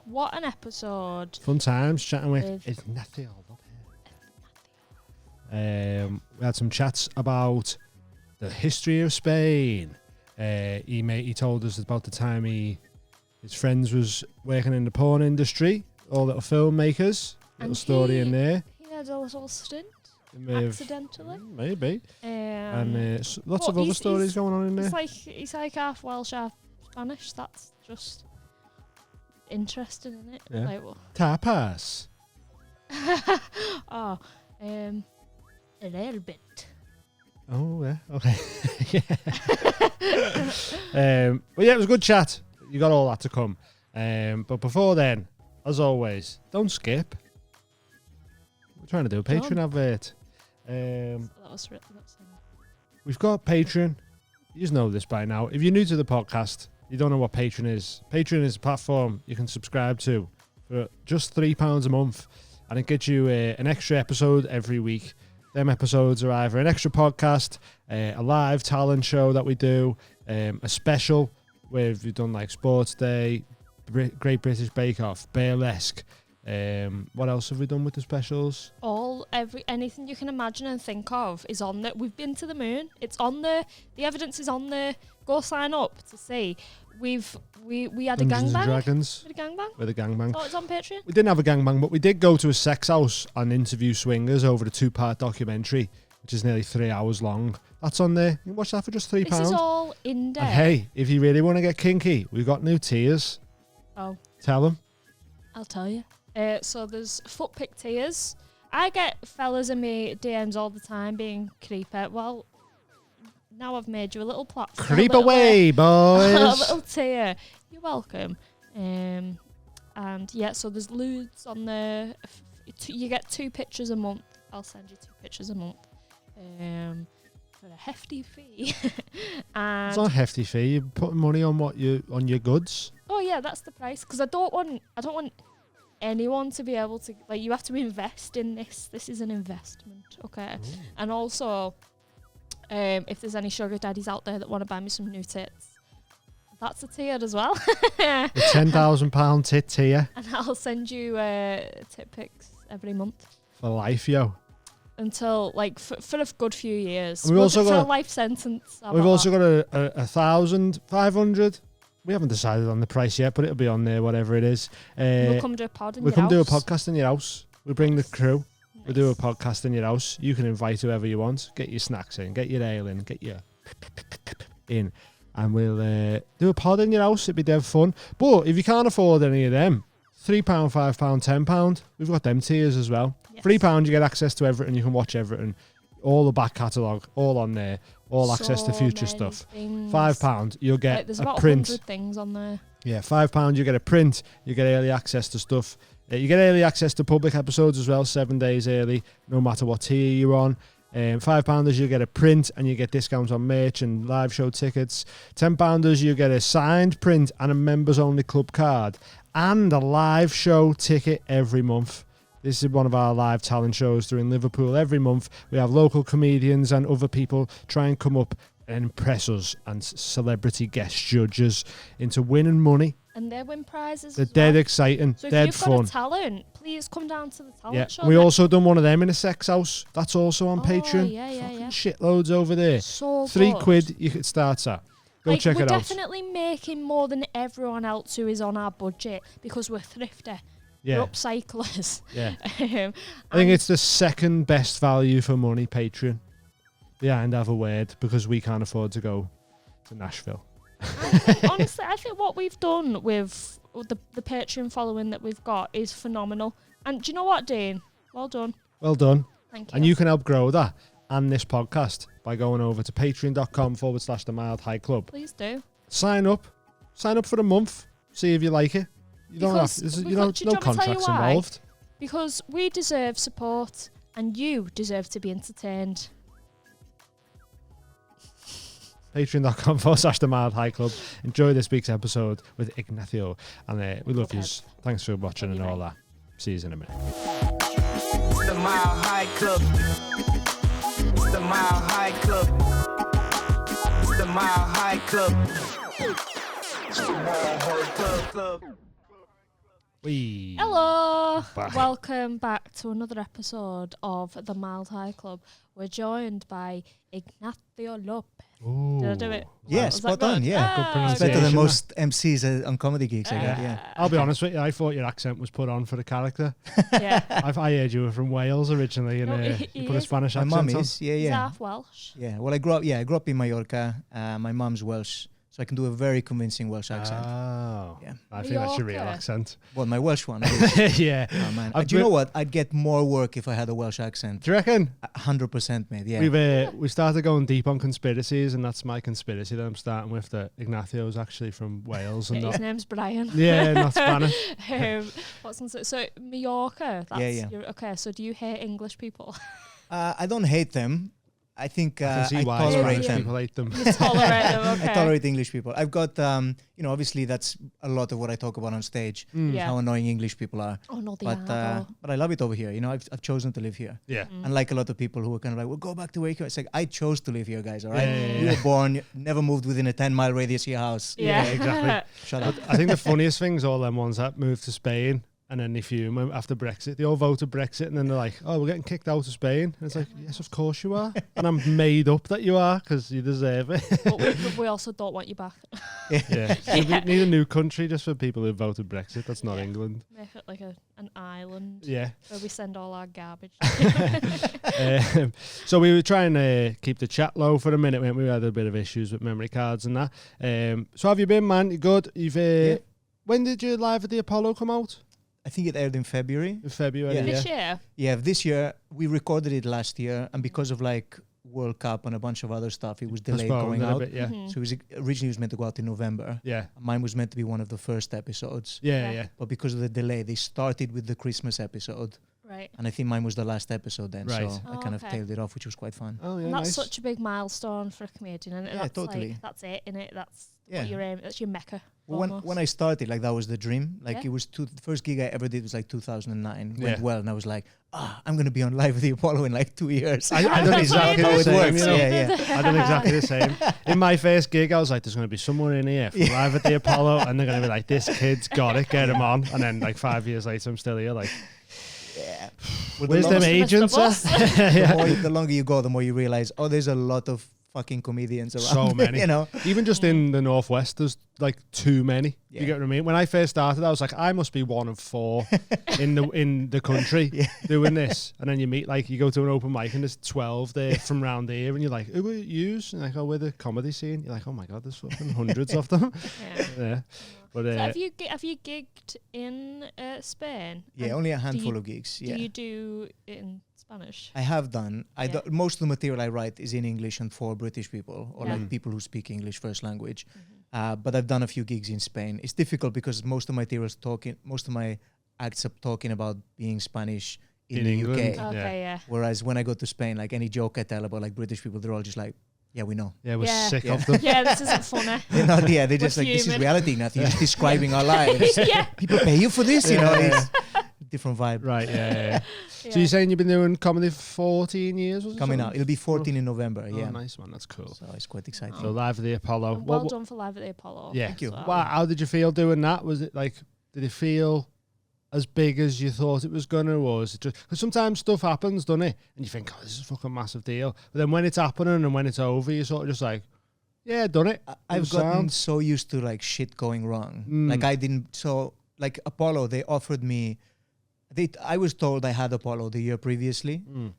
What an episode. Fun times chatting with Ignacio Lopez. We had some chats about the history of Spain. He told us about the time his friends was working in the porn industry, all little filmmakers. Little story in there. He had a little stint. Accidentally. Maybe. And lots of other stories going on in there. He's like half Welsh, half Spanish. That's just interesting, isn't it? Yeah. Like, what? Tapas. A little bit. Oh, yeah. Okay. But yeah, it was a good chat. You got all that to come. But before then, as always, don't skip. We're trying to do a Patreon advert. We've got Patreon. You just know this by now. If you're new to the podcast, you don't know what Patreon is. Patreon is a platform you can subscribe to for just £3 a month, and it gets you an extra episode every week. Them episodes are either an extra podcast, a live talent show that we do, a special where we've done like Sports Day, Great British Bake Off, Burlesque. What else have we done with the specials? Anything you can imagine and think of is on there. We've been to the moon. It's on there. The evidence is on there. Go sign up to see. We had a gangbang. Dragons. With a gangbang. With a gangbang. Oh, it's on Patreon. We didn't have a gangbang, but we did go to a sex house and interview swingers over the 2-part documentary, which is nearly 3 hours long. That's on there. You can watch that for just £3. This is all in there. And hey, if you really want to get kinky, we've got new tiers. Oh. Tell them. I'll tell you. So there's foot pick tiers. I get fellas in me DMs all the time being creepy. Well, now I've made you a little platform. Creep away, boys. A little tier. You're welcome. And yeah, so there's lewds on there. You get 2 pictures a month. I'll send you 2 pictures a month. For a hefty fee. And it's not a hefty fee. You're putting money on on your goods. Oh yeah, that's the price. Because I don't want anyone to be able to, like, you have to invest in this. This is an investment, okay? Ooh. And also, if there's any sugar daddies out there that want to buy me some new tits, that's a tier as well. The £10,000 tit tier. And I'll send you tit pics every month. For life, yo. Until, like, for a good few years. And we've also got a life sentence. We've also got a 1,500. We haven't decided on the price yet, but it'll be on there, whatever it is. We'll come do a pod in your house. We'll come do a podcast in your house. We'll bring the crew. Nice. We'll do a podcast in your house. You can invite whoever you want. Get your snacks in. Get your ale in. Get your in. And we'll do a pod in your house. It'd be dead fun. But if you can't afford any of them, £3, £5, £10, we've got them tiers as well. Yes. £3, you get access to everything. You can watch everything. All the back catalogue, all on there. All access to future stuff. Things. £5, you'll get there's a about print. 100 things on there. Yeah, £5, you get a print. You get early access to stuff. You get early access to public episodes as well, 7 days early, no matter what tier you're on. £5, you get a print and you get discounts on merch and live show tickets. £10, you get a signed print and a members only club card and a live show ticket every month. This is one of our live talent shows through in Liverpool every month. We have local comedians and other people try and come up and impress us and celebrity guest judges into winning money. And they win prizes. They're dead exciting, so dead if you've fun. got a talent, please come down to the talent show. We also done one of them in a sex house. That's also on Patreon. Yeah. Shitloads over there. So £3 you could start at. Go check it out. We're definitely making more than everyone else who is on our budget because we're thrifty. Yeah. We're upcyclers. Yeah. I think it's the second best value for money Patreon. Behind Have a Word, because we can't afford to go to Nashville. Honestly, I think what we've done with the Patreon following that we've got is phenomenal. And do you know what, Dean? Well done. Well done. Thank you. And you can help grow that and this podcast by going over to patreon.com/The Mild High Club. Please do. Sign up. Sign up for a month. See if you like it. You don't have no contracts involved. Because we deserve support and you deserve to be entertained. Patreon.com/The Mild High Club. Enjoy this week's episode with Ignacio. And we love you. Thanks for watching and all that. See you in a minute. It's the Mild High Club. It's the Mild High Club. It's the Mild High Club. It's the Mild High Club. Wee. Hello, Back. welcome back to another episode of the Mild High Club. We're joined by Ignacio Lopez. Ooh. Did I do it? Yeah, Was that spot on, good? yeah. Good Ah, It's pronunciation. better than Yeah. most MCs on comedy gigs. I got, yeah. I'll be honest with you, I thought your accent was put on for the character. Yeah. I heard you were from Wales originally, and No, you put a is. Spanish My accent mum on. is, yeah, He's yeah. half Welsh. Yeah, well, I grew up in Mallorca. My mum's Welsh, so I can do a very convincing Welsh accent. Oh, Yeah. I think that's your real Mallorca. accent. Well, my Welsh one. it is. Yeah. Oh, man. I've Do you been- know what? I'd get more work if I had a Welsh accent. Do you reckon? 100%, mate, yeah. We started going deep on conspiracies, and that's my conspiracy that I'm starting with. That Ignacio's actually from Wales and His not. name's Brian. Yeah, not Spanish. So Mallorca. That's Yeah. Okay, so do you hate English people? I don't hate them. I think I can see I why tolerate Spanish them. people hate them. You tolerate them, okay. I tolerate English people. I've got, obviously that's a lot of what I talk about on stage. Yeah. How annoying English people are. Oh, no, they But are, though. but I love it over here. I've chosen to live here. Yeah. Unlike a lot of people who are kind of like, well, go back to where you came. It's like, I chose to live here, guys, all right? Yeah. You were born, never moved within a 10-mile radius of your house. Yeah, exactly. Shut up. I think the funniest things all them ones that moved to Spain and then they fume after Brexit. They all voted Brexit and then they're like, "Oh, we're getting kicked out of Spain." And it's like, "Yes, of course you are." And I'm made up that you are because you deserve it. but we also don't want you back. Yeah. So we need a new country just for people who voted Brexit. That's not England. Make it like an island Yeah. where we send all our garbage. So we were trying to keep the chat low for a minute. We had a bit of issues with memory cards and that. So have you been, man? You good? You've. When did your Live at the Apollo come out? I think it aired in February. In February. Yeah. This year? Yeah, this year, we recorded it last year, and because of like World Cup and a bunch of other stuff, it was delayed Postponed going a out. bit, yeah. Mhm. So it was originally it was meant to go out in November. Yeah. Mine was meant to be one of the first episodes. Yeah, Yeah. yeah. But because of the delay, they started with the Christmas episode. Right. And I think mine was the last episode then. Right. So I Oh, kind of okay. tailed it off, which was quite fun. Oh, yeah, And that's nice. such a big milestone for a comedian, and Yeah, that's totally. like, that's it, innit? That's Yeah. what your aim. That's your mecca. Well, almost. when I started, like that was the dream. Like Yeah. it was the first gig I ever did was like 2009. Went Yeah. well, and I was like, I'm gonna be on Live at the Apollo in like 2 years. I done That's exactly what the you same. works, You know? yeah. I done exactly the same. In my first gig, I was like, "There's going to be someone in here from Live at the Apollo," and they're going to be like, "This kid's got it, get him on." And then, like 5 years later, I'm still here. Like, Yeah. where's them longest- agents? Missed the Yeah. The longer you go, the more you realize, there's a lot of fucking comedians around. So many. you know. Even just in the Northwest, there's like too many. Yeah. You get what I mean? When I first started, I was like, I must be one of 4 in the country doing this. And then you go to an open mic and there's 12 there from round here, and you're like, "Who are yous?" And like, "Oh, we're the comedy scene." You're like, "Oh my god, there's fucking hundreds of them." Yeah. Yeah. But So have you gigged in Spain? Yeah, And only a do handful you- of gigs. Do Yeah. you do it in Spanish? I have done. Yeah. Most of the material I write is in English and for British people or Yeah. like people who speak English first language. Mm-hmm. But I've done a few gigs in Spain. It's difficult because most of my acts are talking about being Spanish in the England. UK. Okay, yeah. Whereas when I go to Spain, like any joke I tell about like British people, they're all just like, "Yeah, we know." yeah, we're Yeah. sick Yeah. of them. Yeah, this isn't funny. They're not. Yeah, they're We're just like, "This is fuming." reality, nothing. You're just describing our lives. Yeah. People pay you for this, you know. Yeah. It's different vibe. Right, yeah. So Yeah. you're saying you've been doing comedy for 14 years? Was it Coming something? out, it'll be 14 in November. Oh, Yeah, nice, man. That's cool. so it's quite exciting. So Live at the Apollo. And well done for Live at the Apollo. Yeah. Thank you. So- Wow, how did you feel doing that? Was it like, did it feel as big as you thought it was gonna, or was it just because sometimes stuff happens, doesn't it? And you think, "Oh, this is a fucking massive deal," but then when it's happening and when it's over, you're sort of just like, "Yeah, done it." I've It gotten sounds- so used to like shit going wrong. Mm. Like I didn't. So like Apollo, they offered me. I was told I had Apollo the year previously, Mm.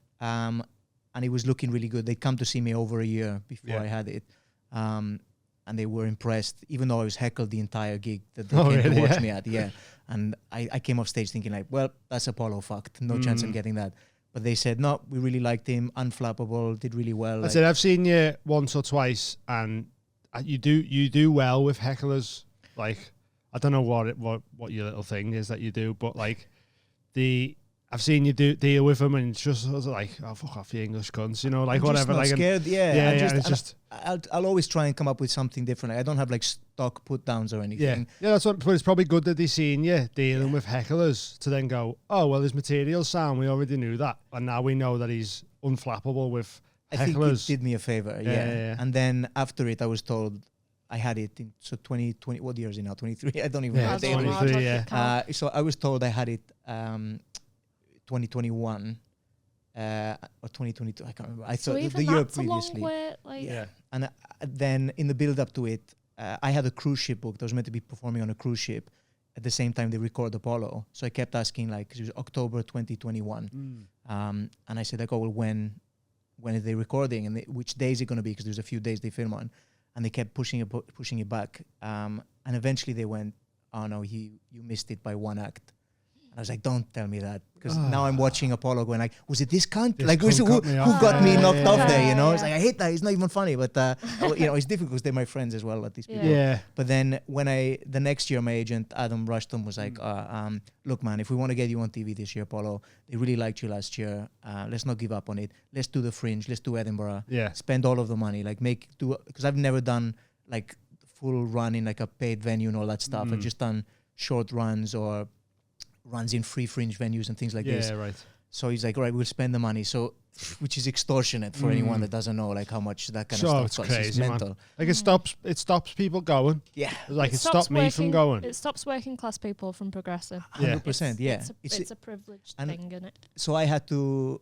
and it was looking really good. They'd come to see me over a year before Yeah. I had it, and they were impressed. Even though I was heckled the entire gig that they Oh, came really? to watch Yeah. me at. Yeah, and I came off stage thinking like, well, that's Apollo fucked. No chance I'm Mm. getting that. But they said no, we really liked him. Unflappable, did really well. I like- said I've seen you once or twice, and you do well with hecklers. Like, I don't know what your little thing is that you do, but like I've seen you deal with them, and it's just sort of like, "Oh, fuck off, you English cunts," you know, like I'm just whatever. not Like, and- scared. Yeah, yeah, I'm yeah, just, and it's just I'll always try and come up with something different. I don't have like stock put downs or yeah, anything. yeah. That's what. But it's probably good that they seen you dealing with hecklers to then go, "Oh, well, his material sound. We already knew that, and now we know that he's unflappable with I think it hecklers." did me a favor. Yeah, Yeah. yeah, yeah. And then after it, I was told I had it in 2020. What year is it now? 23. I don't even know. Yeah, the date. 23, yeah. So I was told I had it 2021 or 2022. I can't remember. I So thought even the year that's a previously. long way, like, Yeah. And then in the build up to it, I had a cruise ship booked. I was meant to be performing on a cruise ship at the same time they record Apollo. So I kept asking, like, 'cause it was October 2021. And I said, like, oh, well, when are they recording? And which day is it going to be? Because there's a few days they film on. And they kept pushing it back. And eventually they went, oh, no, you missed it by one act. And I was like, don't tell me that. Because now I'm watching Apollo going like, was it this cunt? This Like, cunt who got me off. got me knocked off there, you know? Yeah. It's like, I hate that. It's not even funny. But, you know, it's difficult because they're my friends as well, like these people. Yeah. But then the next year, my agent, Adam Rushton, was like, look, man, if we want to get you on TV this year, Apollo, they really liked you last year. Let's not give up on it. Let's do the Fringe. Let's do Edinburgh. Yeah. Spend all of the money. Like, because I've never done, like, full run in, like, a paid venue and all that stuff. I've just done short runs or runs in free Fringe venues and things like this. Yeah, right. So he's like, all right, we'll spend the money. So, which is extortionate for anyone that doesn't know, like, how much that kind of stuff It's costs. It's crazy, mental. man. Like, it stops people going. Yeah. Like, it stopped me from going. It stops working class people from progressing. 100%, yeah. It's a privileged and thing, isn't it? So I had to,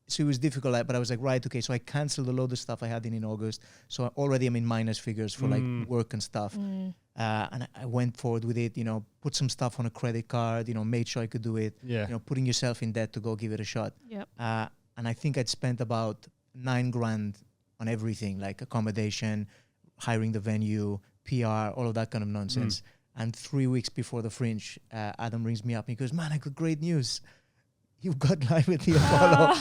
so it was difficult, but I was like, right, okay. So I canceled a load of stuff I had in August. So already I'm in minus figures for like work and stuff. And I went forward with it, you know, put some stuff on a credit card, you know, made sure I could do it. Yeah. You know, putting yourself in debt to go give it a shot. Yep. And I think I'd spent about $9,000 on everything, like accommodation, hiring the venue, PR, all of that kind of nonsense. And 3 weeks before the Fringe, Adam rings me up and he goes, man, I got great news. You've got live at the Apollo.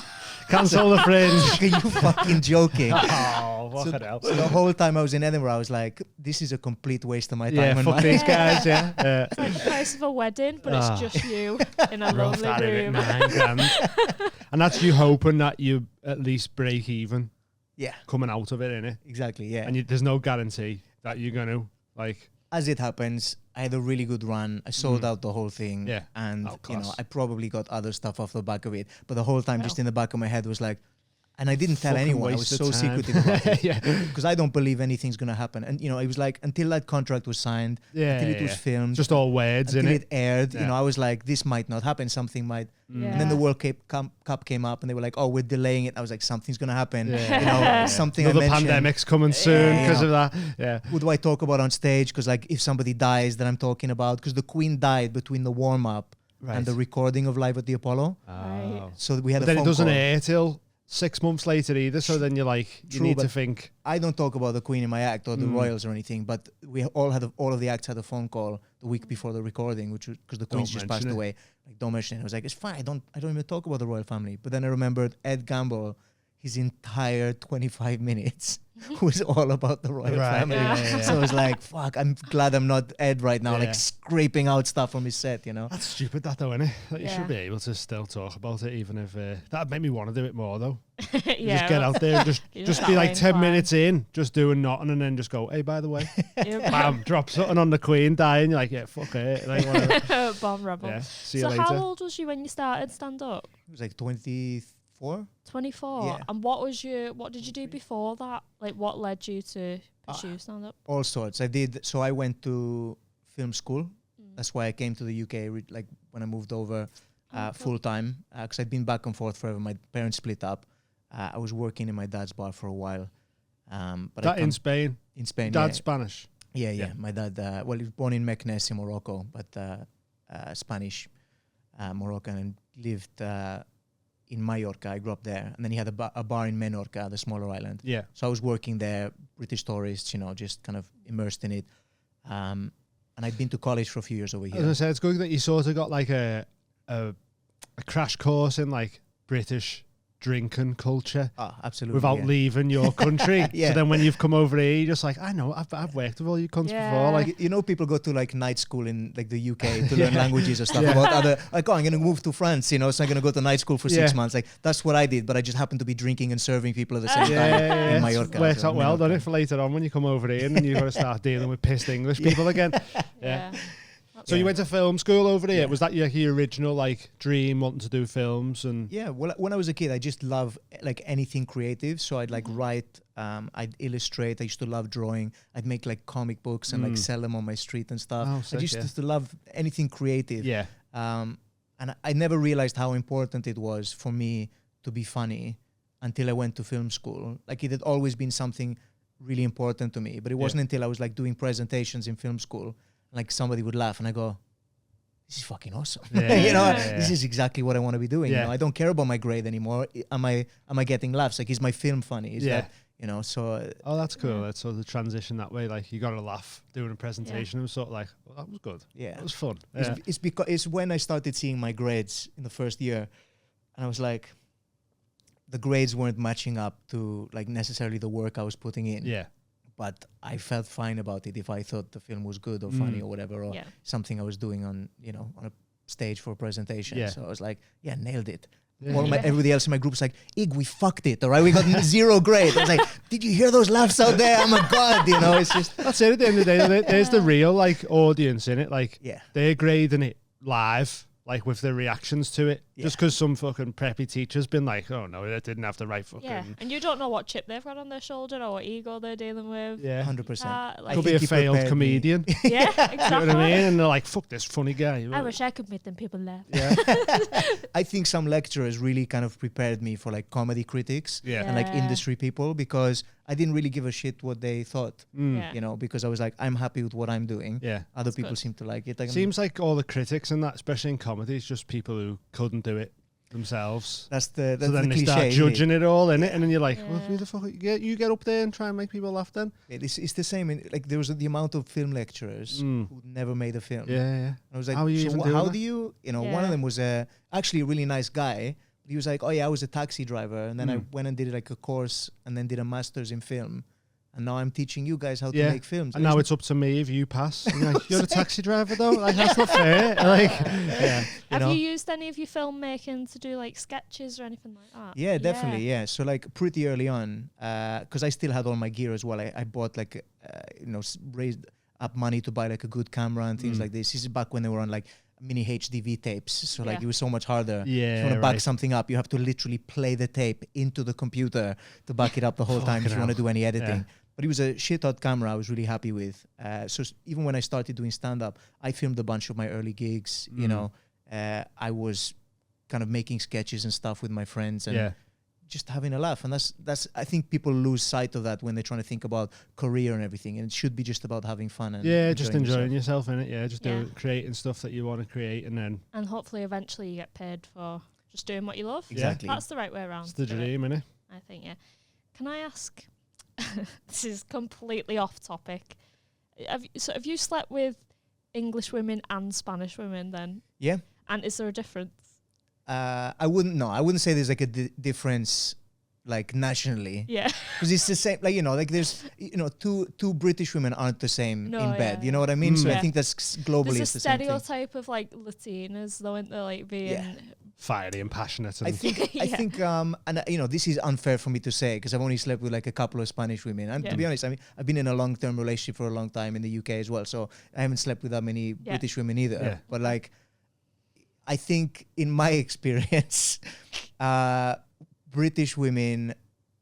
Cancel the Fringe. Are you fucking joking? Oh, what the hell? So the whole time I was in Edinburgh, I was like, this is a complete waste of my time. Yeah, and fuck money. these guys, yeah. It's like the price of a wedding, but it's just you in a Rough lonely that in it, room. $9,000. And that's you hoping that you at least break even Yeah, coming out of it, innit? exactly, yeah. And there's no guarantee that you're going to, like... As it happens, I had a really good run. I sold out the whole thing. Yeah. And, Oh, you know, class. I probably got other stuff off the back of it. But the whole time, just Well. in the back of my head was like, and I didn't tell Fucking anyone. I was waste so of time. secretive about it. Yeah. Because I don't believe anything's going to happen. And, you know, it was like, until that contract was signed, Yeah, until it was yeah. filmed, Just all words, until innit? it aired, you Yeah. know, I was like, this might not happen. Something might. And then the Yeah. World Cup came up and they were like, oh, we're delaying it. I was like, something's going to happen. Yeah. You know, something I Another mentioned. pandemic's coming soon Yeah. because of that. Yeah. Who do I talk about on stage? Because like if somebody dies that I'm talking about, because the Queen died between the warm up Right. and the recording of Live at the Apollo. Right. So we had But a then phone it doesn't call. air till 6 months later either. So then you're like, you True, need to but think. I don't talk about the Queen in my act or the royals or anything, but we all of the acts had a phone call the week before the recording, which was because the Queen's just passed mention it. away. Like, don't mention it. I was like, it's fine. I don't even talk about the royal family. But then I remembered Ed Gamble, his entire 25 minutes was all about the royal Right, family. yeah. So I was like, fuck, I'm glad I'm not Ed right now, Yeah. like scraping out stuff from his set, you know? That's stupid, that though, innit? Like, you Yeah. should be able to still talk about it, even if that'd make me want to do it more though. Yeah. Just get out there, and You're just that be like way 10 inclined. minutes in, just doing nothing, and then just go, hey, by the way, Yep. bam, drop something on the Queen, dying. You're like, yeah, fuck it, like whatever. Bomb rebel. Yeah, see you So later. how old was you when you started stand up? It was like 24. 24. Yeah. And what did you do before that? Like what led you to pursue stand up? All sorts. So I went to film school. That's why I came to the UK, like when I moved over full time, because I'd been back and forth forever. My parents split up. I was working in my dad's bar for a while. But That in Spain. in Spain, Dad's Spanish. yeah. yeah. My dad, well, he was born in Meknes in Morocco, but Spanish, Moroccan, and lived in Mallorca. I grew up there. And then he had a bar in Menorca, the smaller island. Yeah. So I was working there, British tourists, you know, just kind of immersed in it. And I'd been to college for a few years over I was here. gonna say it's good that you sort of got like a crash course in like British drinking culture Absolutely. without yeah. leaving your country. Yeah. So then when you've come over here, you're just like, I know, I've worked with all you cunts Yeah. before. Like, You know, people go to like night school in like the UK to Yeah. learn languages or stuff Yeah. about other, like, oh, I'm going to move to France, you know, so I'm going to go to night school for 6 Yeah. months. Like, that's what I did, but I just happened to be drinking and serving people at the same yeah, time in Mallorca. works so out well, Menorca. doesn't it, for later on when you come over here and then you've got to start dealing with pissed English people again. Yeah. So you Yeah. went to film school over here. Yeah. Was that your original like dream, wanting to do films? And Yeah, well, when I was a kid, I just love like anything creative. So I'd like write, I'd illustrate. I used to love drawing. I'd make like comic books and like sell them on my street and stuff. Oh, I sick, just yeah. used to love anything creative. yeah, And I never realized how important it was for me to be funny until I went to film school. Like it had always been something really important to me, but it wasn't until I was like doing presentations in film school, like somebody would laugh and I go, this is fucking awesome. Yeah, you know, yeah, this yeah. is exactly what I want to be doing. Yeah. You know, I don't care about my grade anymore. Am I getting laughs? Like, is my film funny? Is Yeah. that, you know, so Oh, that's cool. That's sort of the transition that way. Like you got to laugh doing a presentation. It was sort of like, well, that was good. yeah. That was fun. It's, Yeah. it's because it's when I started seeing my grades in the first year, and I was like, the grades weren't matching up to like necessarily the work I was putting in. Yeah. But I felt fine about it if I thought the film was good or funny or whatever, or Yeah. something I was doing on, you know, on a stage for a presentation. Yeah. So I was like, yeah, nailed it. Yeah. All everybody else in my group was like, Ig, we fucked it, all right? We got 0 grade. I was like, did you hear those laughs out there? Oh my God, you know, it's just, That's it. At the end of the day, there's the real like audience in it. Like yeah. they're grading it live, like with their reactions to it. Yeah. Just because some fucking preppy teacher's been like, oh no, that didn't have the right fucking. Yeah, and you don't know what chip they've got on their shoulder or what ego they're dealing with. Yeah. 100%. Like, Could be a think you failed prepared me. comedian. yeah, You know exactly. what I mean? And they're like, fuck this funny guy. I wish I could make them people laugh. Yeah. I think some lecturers really kind of prepared me for like comedy critics Yeah. and like Yeah. industry people, because I didn't really give a shit what they thought, Yeah. you know, because I was like, I'm happy with what I'm doing. Yeah. Other That's people good. seem to like it. Like, Seems like all the critics and that, especially in comedy, is just people who couldn't do it themselves. that's the So then the they start cliche. isn't it? judging it all in it, and then you're like, well, Yeah. who the fuck you get up there and try and make people laugh then? It's the same. Like there was the amount of film lecturers who never made a film. Yeah. I was like, How are you so even wha- doing how that? do you, you know, one Yeah. of them was actually a really nice guy. He was like, oh yeah, I was a taxi driver. And then I went and did like a course and then did a master's in film. And now I'm teaching you guys how to Yeah. make films. And now it's up to me if you pass. And you're like, you're a taxi driver though? Like, that's not fair. Like, yeah. Have know? you used any of your filmmaking to do like sketches or anything like that? Yeah, definitely. Yeah. So like pretty early on, because I still had all my gear as well. I bought like, you know, raised up money to buy like a good camera and things like this. This is back when they were on like mini HDV tapes. So like Yeah. it was so much harder. If Yeah, you want to back right. something up, you have to literally play the tape into the computer to back it up the whole time if Fucking you want to hell. do any editing. Yeah. But it was a shit hot camera I was really happy with. Even when I started doing stand up, I filmed a bunch of my early gigs. You know, I was kind of making sketches and stuff with my friends and Yeah. just having a laugh. And that's I think people lose sight of that when they're trying to think about career and everything. And it should be just about having fun and Yeah, just enjoying yourself. yourself in it. Yeah, just Yeah. creating stuff that you want to create, and then And hopefully eventually you get paid for just doing what you love. Exactly. That's the right way around. it's the to do it, dream, innit? I think, yeah. Can I ask, this is completely off topic. Have you slept with English women and Spanish women then? Yeah. And is there a difference? I wouldn't say there's like a difference like nationally, Yeah. because it's the same. Like, you know, like there's, you know, two British women aren't the same No, in bed. yeah, You know what I mean? So Yeah. I think that's globally There's a it's the same thing. stereotype of like Latinas, though, isn't there? Like being. Yeah. Fiery and passionate. And I think, Yeah. and you know, this is unfair for me to say because I've only slept with like a couple of Spanish women. And Yeah. to be honest, I mean, I've been in a long-term relationship for a long time in the UK as well, so I haven't slept with that many British women either. Yeah. But like, I think in my experience, British women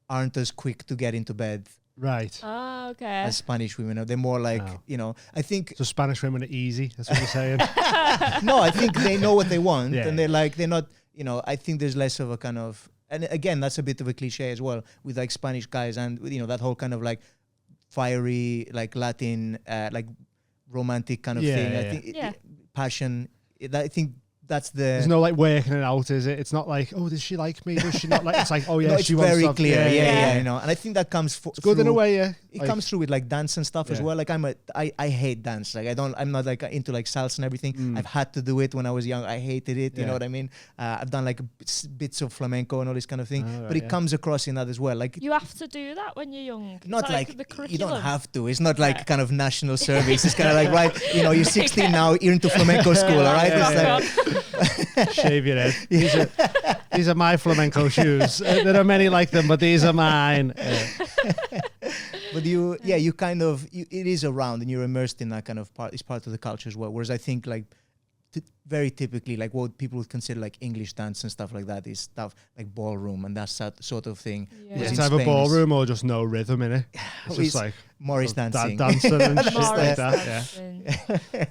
aren't as quick to get into bed right. Oh, okay. as Spanish women. They're more like, Oh. you know, I think, So Spanish women are easy. That's what you're saying. no, I think they know what they want Yeah. and they're like, they're not, you know, I think there's less of a kind of, and again, that's a bit of a cliche as well with like Spanish guys and, you know, that whole kind of like fiery, like Latin, like romantic kind of Yeah, thing. yeah, I yeah. think Yeah. passion, I think that's the, There's no like working it out, is it? It's not like, oh, does she like me? Does she not like? It's like, oh yeah, no, it's she wants very stuff. clear. Yeah, Yeah. you know, and I think that comes It's good in a through- way, yeah. It Like, comes through with like dance and stuff as Yeah. well. Like I hate dance. Like I'm not like into like salsa and everything. I've had to do it when I was young. I hated it. You Yeah. know what I mean? I've done like bits of flamenco and all this kind of thing. Oh, right, but it yeah. comes across in that as well. Like You have to do that when you're young. Is not that like the you curriculum. don't have to. It's not like Right. kind of national service. It's kind of like right. You know, you're 16 now. You're into flamenco school. All right. Yeah, It's like, shave your head. These are my flamenco shoes. There are many like them, but these are mine. But you kind of, it is around and you're immersed in that kind of part. It's part of the culture as well. Whereas I think like very typically like what people would consider like English dance and stuff like that is stuff like ballroom and that sort of thing. Yeah. It's in either Spain ballroom or just no rhythm in it. It's just like Morris dancing. dancing and shit Morris like that. dancing.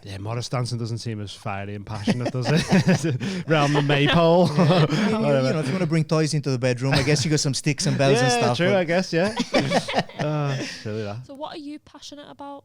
Yeah, Morris dancing doesn't seem as fiery and passionate, does it? Round the maypole. I mean, you know, if you want to bring toys into the bedroom, I guess you got some sticks and bells and stuff. True, but I guess, yeah. Silly that. So what are you passionate about?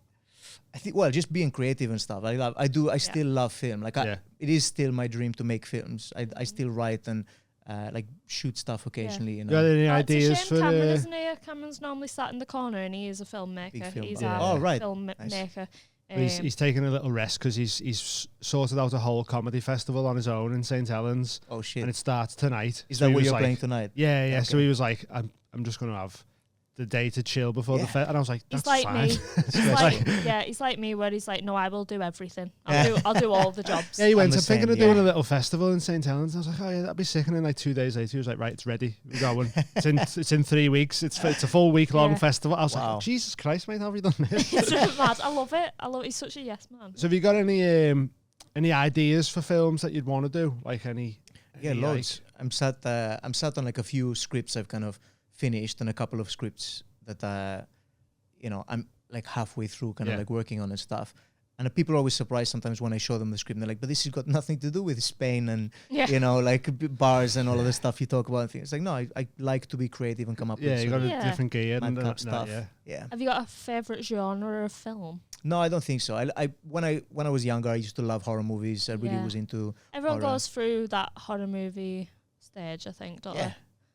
I think, well, just being creative and stuff. I still love film. Like, it is still my dream to make films. I still write and like shoot stuff occasionally. You You got know, any It's a ideas shame for Cameron, isn't he? Cameron's normally sat in the corner and he is a filmmaker. Big film He's buff. a Oh, right. filmmaker. But he's taking a little rest because he's sorted out a whole comedy festival on his own in St Helens, oh shit! and it starts tonight. Is So that he what was you're like, playing tonight? Yeah, yeah. Okay. So he was like, I'm just gonna have the day to chill before the fest, and I was like, that's He's like fine. me. He's like me, where he's like, no, I will do everything. I'll do all the jobs. Yeah, he went. the I'm thinking same, of doing a little festival in St Helens. I was like, oh yeah, that'd be sick. And then like 2 days later, he was like, right, it's ready. We're going. It's in 3 weeks. It's a full week long festival. I was like, oh, Jesus Christ, mate, how have you done this? It's mad. I love it. He's such a yes man. So have you got any ideas for films that you'd want to do? Like any? Yeah, loads. I'm sat on like a few scripts I've kind of finished and a couple of scripts that you know, I'm like halfway through kind of like working on and stuff. And people are always surprised sometimes when I show them the script and they're like, but this has got nothing to do with Spain and you know, like bars and all of the stuff you talk about and things. It's like, no, I like to be creative and come up with you got a different gear and madcap stuff. Yeah. Have you got a favourite genre of film? No, I don't think so. I when I was younger, I used to love horror movies. I really was into Everyone horror. goes through that horror movie stage, I think, don't they?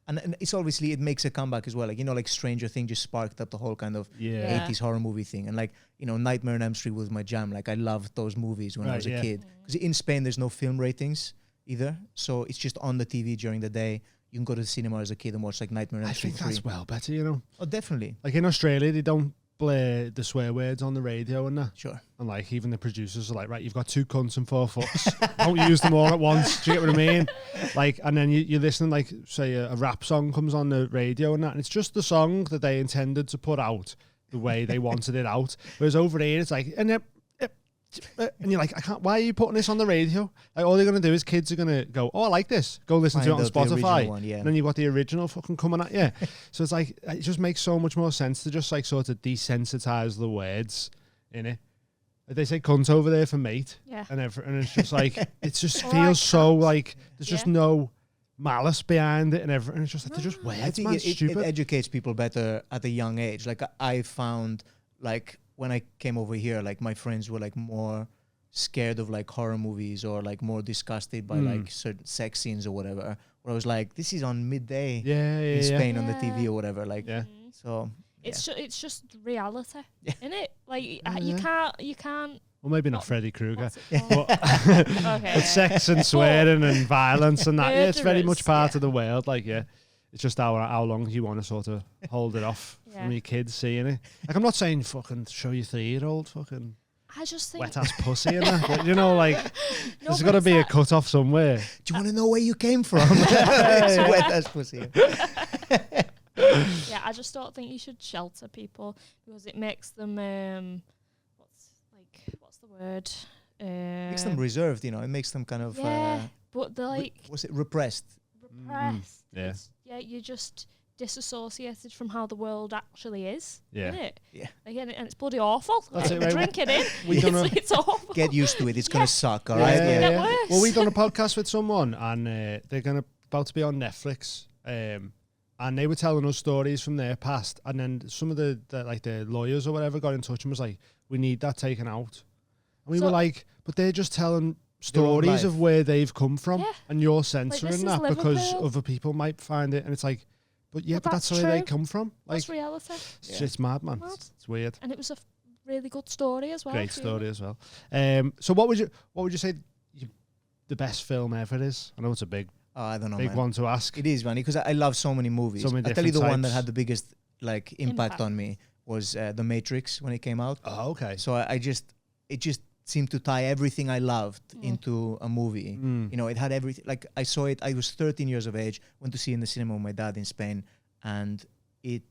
And it's obviously, it makes a comeback as well. Like, you know, like Stranger Things just sparked up the whole kind of 80s horror movie thing. And like, you know, Nightmare on Elm Street was my jam. Like, I loved those movies when I was a kid. Because in Spain, there's no film ratings either. So it's just on the TV during the day. You can go to the cinema as a kid and watch like Nightmare on Elm Street. I think that's well better, you know. Oh, definitely. Like in Australia, they don't play the swear words on the radio and that. Sure. And like even the producers are like, right, you've got 2 cunts and 4 fucks. Don't use them all at once. Do you get what I mean? Like, and then you're listening, like, say a rap song comes on the radio and that, and it's just the song that they intended to put out the way they wanted it out. Whereas over here, it's like, and you're like, I can't. Why are you putting this on the radio? Like, all they're gonna do is kids are gonna go, oh, I like this. Go listen to it on Spotify. And then you've got the original fucking coming at you. So it's like, it just makes so much more sense to just like sort of desensitize the words in it. Like they say cunt over there for mate. Yeah. And it's just like, it just feels so like there's just no malice behind it and everything. It's just like, they're just words, I think man. it educates people better at a young age. Like I found, like when I came over here, like my friends were like more scared of like horror movies or like more disgusted by like certain sex scenes or whatever. Where I was like, this is on midday in Spain on the TV or whatever. Like, so it's just reality, isn't it? Like you can't. Well, maybe not Freddy Krueger. Okay. It's sex and swearing and violence and that. Yeah, it's very much part of the world. Like, it's just how long you want to sort of hold it off from your kids seeing it. Like, I'm not saying fucking show your 3-year-old fucking I just think wet ass pussy and that. But, you know, like, there's got to but be a that- cut off somewhere. do you want to know where you came from? It's wet as pussy. Yeah, I just don't think you should shelter people because it makes them what's the word? Makes them reserved, you know. It makes them kind of but they're like was it repressed? repressed. Yeah. You're just disassociated from how the world actually is. Yeah. Isn't it? Yeah. Again, and it's bloody awful. That's Like, it, right? drink it in. We done a- It's awful. Get used to it. It's gonna suck, all Yeah, right? yeah, Get yeah. worse. Well, we done a podcast with someone and they're about to be on Netflix. And they were telling us stories from their past. And then some of the lawyers or whatever got in touch and was like, we need that taken out. And we So- were like, but they're just telling Their own stories of life. where they've come from. Yeah. And you're this censoring is that because Liverpool. other people might find it. And it's like, but yeah, But but that's that's where they true. come from. Like, That's reality. it's mad, man. Mad. It's weird. And it was a really good story as well. Great too. story as well. So what would you say the best film ever is? I know it's a big Oh, I don't know, big man. one to ask. It is, man, because I love so many movies. So many I tell you, the different one that types. had the biggest like impact Impact. on me was The Matrix when it came out. Oh, okay. So it just seemed to tie everything I loved into a movie. You know, it had everything. Like I saw it. I was 13 years of age. Went to see it in the cinema with my dad in Spain, and it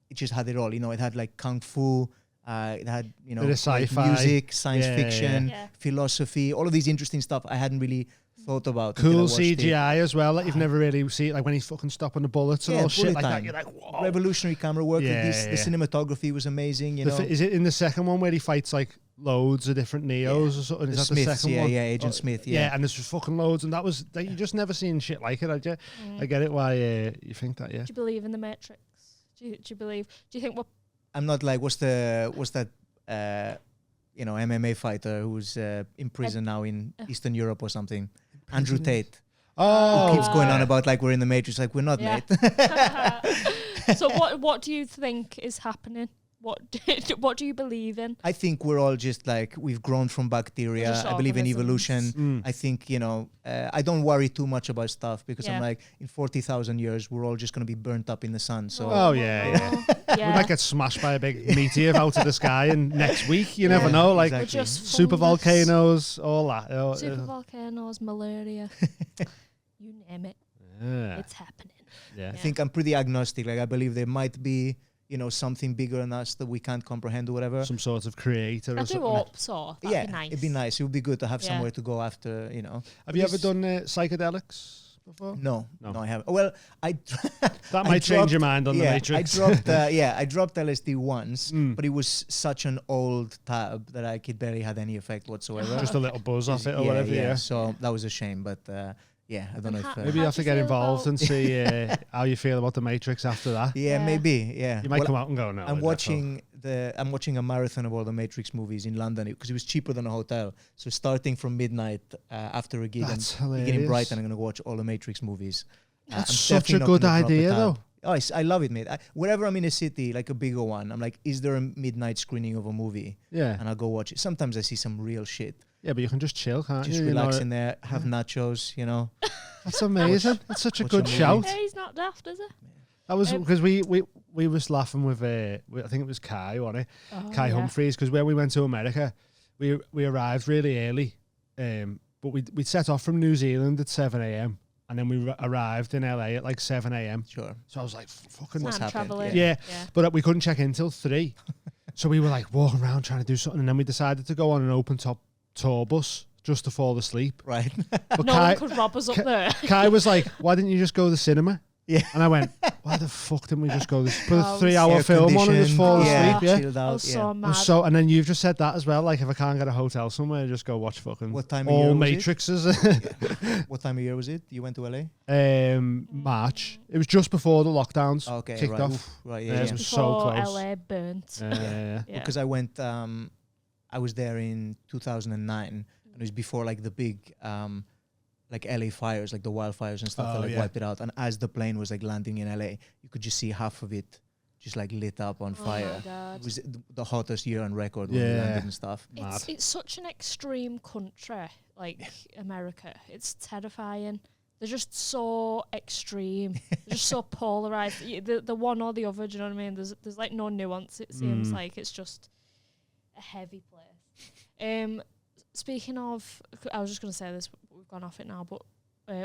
it just had it all. You know, it had like kung fu. It had, you know, Bit of sci-fi. music, science Yeah, fiction, yeah. philosophy, all of these interesting stuff I hadn't really thought about. Cool until I watched it. CGI as well, like you've never really seen, like when he's fucking stopping the bullets and Yeah, all shit bullet like that. time. You're like, whoa. Revolutionary camera work. Yeah, with this. yeah, The yeah. cinematography was amazing. You know, Is it in the second one where he fights like loads of different Neos or something? the Is that Smiths, the second yeah, one? yeah, Agent Smith, yeah. and there's just fucking loads, and that was that you just never seen shit like it. I get it why you think that. Yeah. Do you believe in the Matrix? Do you believe? Do you think what? I'm not like what's that you know, MMA fighter who's in prison now in Eastern Europe or something. Andrew Tate. Oh, Who keeps going on about like we're in the Matrix. Like we're not, Yeah. mate. So what do you think is happening? What do you believe in? I think we're all just like we've grown from bacteria. just I believe in organisms. evolution. I think, you know, I don't worry too much about stuff because I'm Yeah. like in 40,000 years we're all just going to be burnt up in the sun. So Oh, yeah. We yeah. might get smashed by a big meteor out of the sky, and next week you never Yeah, know, like exactly. We're just super fungus. volcanoes, all that. Super volcanoes, malaria, you name it, Yeah. it's happening. Yeah. I think I'm pretty agnostic. Like I believe there might be, you know, something bigger than us that we can't comprehend or whatever. Some sort of creator I or do something. hope so. That'd Yeah, be nice. it'd be nice. It would be good to have Yeah. somewhere to go after, you know. Have you ever This- done psychedelics before? No, No. no, I haven't. Well, That I might change your dropped- mind on the yeah, Matrix. I dropped LSD once, Mm. but it was such an old tab that it barely had any effect whatsoever. Just a little buzz off it or whatever. Yeah. So that was a shame, but yeah, I don't know And if. Maybe you How have do to you get feel involved about- and see how you feel about the Matrix after that. yeah, Yeah. maybe. Yeah, You might Well, come out and go, no. I'm watching a marathon of all the Matrix movies in London because it was cheaper than a hotel. So starting from midnight after a gig, That's gig in hilarious. Brighton, I'm going to watch all the Matrix movies. That's I'm such definitely a not good gonna drop a idea, tab. though. Oh, I love it, mate. Wherever I'm in a city, like a bigger one, I'm like, is there a midnight screening of a movie? Yeah. And I'll go watch it. Sometimes I see some real shit. Yeah, but you can just chill, can't Just you? You know, relax in there, have nachos, you know. That's amazing. That's such a watch good a movie. shout. Yeah, he's not daft, is it? That was Um, because we was laughing with I think it was Kai, wasn't it? Oh, Kai yeah. Humphreys, because when we went to America, we arrived really early, but we set off from New Zealand at 7 a.m. and then we arrived in LA at like 7 a.m. Sure. So I was like, fucking What's Time happened? traveling. yeah. Yeah. But we couldn't check in till 3. So we were like walking around trying to do something, and then we decided to go on an open top tour bus just to fall asleep. Right. But No one could rob us up there. Kai was like, why didn't you just go to the cinema? Yeah. And I went, why the fuck didn't we just go put a Oh, 3-hour Air film on and just conditioned, fall yeah. asleep? Yeah. Chilled I out, was yeah. so I mad. was and then you've just said that as well. Like, if I can't get a hotel somewhere, just go watch fucking What time of all year was it? Matrixes. What time of year was it? You went to LA? March. It was just before the lockdowns Okay, kicked right. off. Oof, right, Yeah, yeah, it yeah. was so Before close. LA burnt. Yeah. Yeah. Because I went, I was there in 2009, and it was before like the big, like LA fires, like the wildfires and stuff Oh, that like yeah. wiped it out. And as the plane was like landing in LA, you could just see half of it just like lit up on Oh fire. my God. It was the hottest year on record when we Yeah. landed and stuff. It's such an extreme country, like America. It's terrifying. They're just so extreme. They're just so polarized. The one or the other. Do you know what I mean? There's like no nuance. It seems like it's just a heavy place. Speaking of, I was just gonna say this. We've gone off it now, but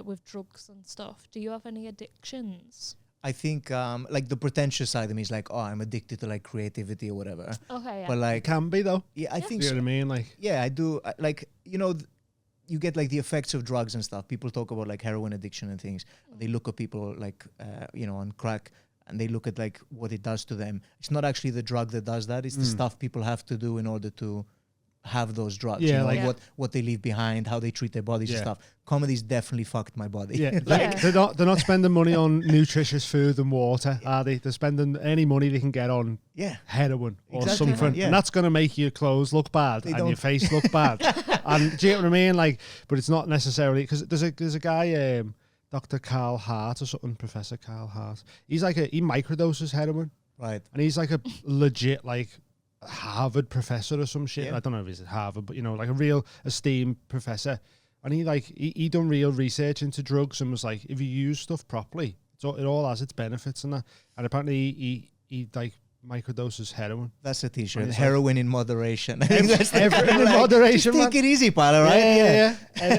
with drugs and stuff, do you have any addictions? I think like the pretentious side of me is like, oh, I'm addicted to like creativity or whatever. Okay, yeah. But It like, can be, though. yeah, I think You so. know what I mean? Like, Yeah, I do. Like, you know, you get like the effects of drugs and stuff. People talk about like heroin addiction and things. They look at people like, you know, on crack, and they look at like what it does to them. It's not actually the drug that does that. It's the stuff people have to do in order to have those drugs. Yeah, you know, like- Yeah. what they leave behind, how they treat their bodies and Yeah. stuff. Comedy's definitely fucked my body. yeah, Yeah. they're not spending money on nutritious food and water, are they? They're spending any money they can get on yeah. heroin or Exactly, something, yeah. and that's going to make your clothes look bad They and your don't- face look bad. And do you know what I mean? Like, but it's not necessarily because there's a guy, Dr. Carl Hart or something, Professor Carl Hart. He's like he microdoses heroin, Right. and he's like a legit like Harvard professor or some shit. Yeah. I don't know if he's at Harvard, but you know, like a real esteemed professor. And he done real research into drugs and was like, if you use stuff properly, it all has its benefits and that. And apparently he like microdoses heroin. That's a t-shirt. And it's Heroin in moderation. I think that's the Everything kind of in like, moderation, just man. take it easy, pal, all right? Yeah.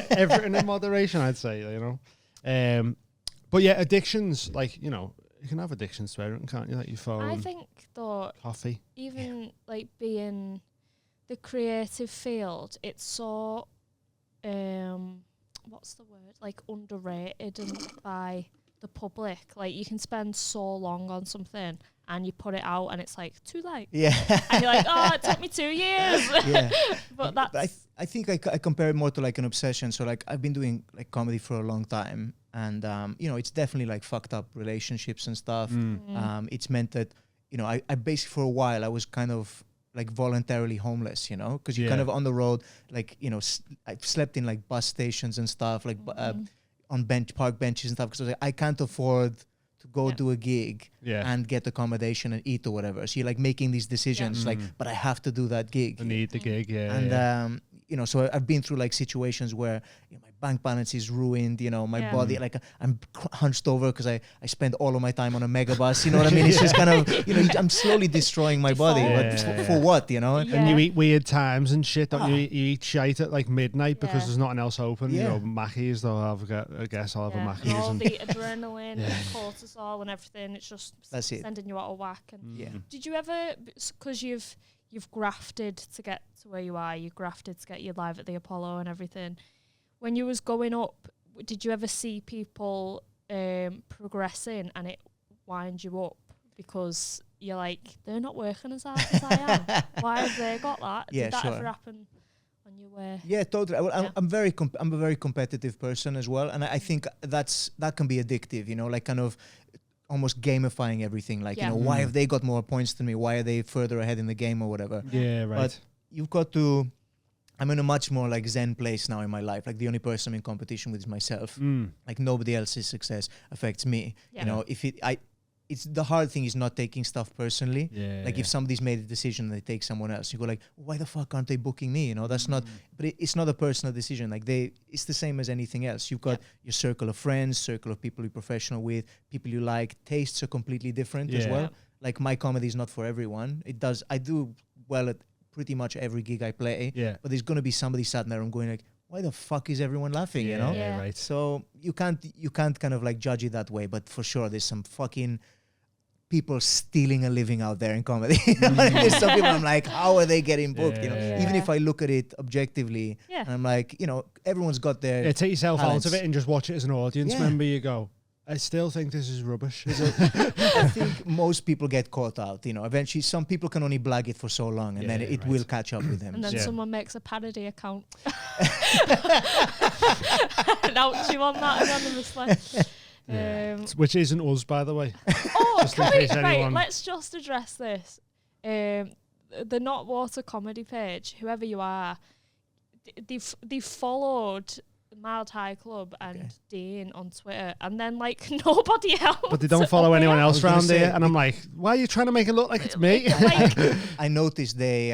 Everything in moderation, I'd say, you know. But yeah, addictions, like, you know, You can have addictions to everything, can't you? Like your phone, I think though, coffee. even like being the creative field, it's so what's the word? Like underrated by the public. Like you can spend so long on something and you put it out and it's like too late. Yeah. And you're like, oh, it took me 2 years. Yeah. But that's I think I compare it more to like an obsession. So like I've been doing like comedy for a long time, and you know, it's definitely like fucked up relationships and stuff. It's meant that, you know, I basically for a while I was kind of like voluntarily homeless, you know, because you're kind of on the road, like, you know, I've slept in like bus stations and stuff, like on park benches and stuff, because I can't afford to go do a gig and get accommodation and eat or whatever. So you're like making these decisions, like, but I have to do that gig. I need the gig, And you know, so I've been through like situations where, you know, my bank balance is ruined, you know, my body, like I'm hunched over because I spend all of my time on a megabus, you know what I mean? It's just kind of, you know, I'm slowly destroying my body, but for what, you know? And you eat weird times and shit, don't you? You eat shite at like midnight because there's nothing else open. You know, Mackies, I guess I'll have a Mackies. And all the adrenaline and cortisol and everything, it's just sending you out of whack. And did you ever, because you've grafted to get to where you are, you grafted to get you live at the Apollo and everything. When you was going up, did you ever see people progressing and it winds you up because you're like, they're not working as hard as I am? Why have they got that? Yeah, did that sure. ever happen when you were? Yeah, totally. Well, I'm a very competitive person as well, and I think that can be addictive. You know, like kind of almost gamifying everything. Like, you know, why have they got more points than me? Why are they further ahead in the game or whatever? Yeah, right. But you've got to. I'm in a much more like zen place now in my life. Like the only person I'm in competition with is myself. Like nobody else's success affects me. You know, it's the hard thing is not taking stuff personally. Like if somebody's made a decision and they take someone else, you go like, why the fuck aren't they booking me? You know, that's not. But it's not a personal decision. Like it's the same as anything else. You've got your circle of friends, circle of people you're professional with, people you like. Tastes are completely different as well. Like my comedy is not for everyone. I do well at pretty much every gig I play. But there's gonna be somebody sat there and going like, why the fuck is everyone laughing? You know? Right. So you can't kind of like judge it that way. But for sure, there's some fucking people stealing a living out there in comedy. There's some people I'm like, how are they getting booked? You know, even if I look at it objectively, and I'm like, you know, everyone's got their take yourself talents. out of it and just watch it as an audience member. You go, I still think this is rubbish. I think most people get caught out. You know, eventually some people can only blag it for so long, and then it will catch up with them. And then someone makes a parody account. And out you on that anonymously. Which isn't us, by the way. Oh, right, let's just address this. The Not Water comedy page, whoever you are, they followed Mild High Club and Dean on Twitter, and then like nobody else. But they don't follow anyone else around there, and I'm like, why are you trying to make it look like it's me? I noticed they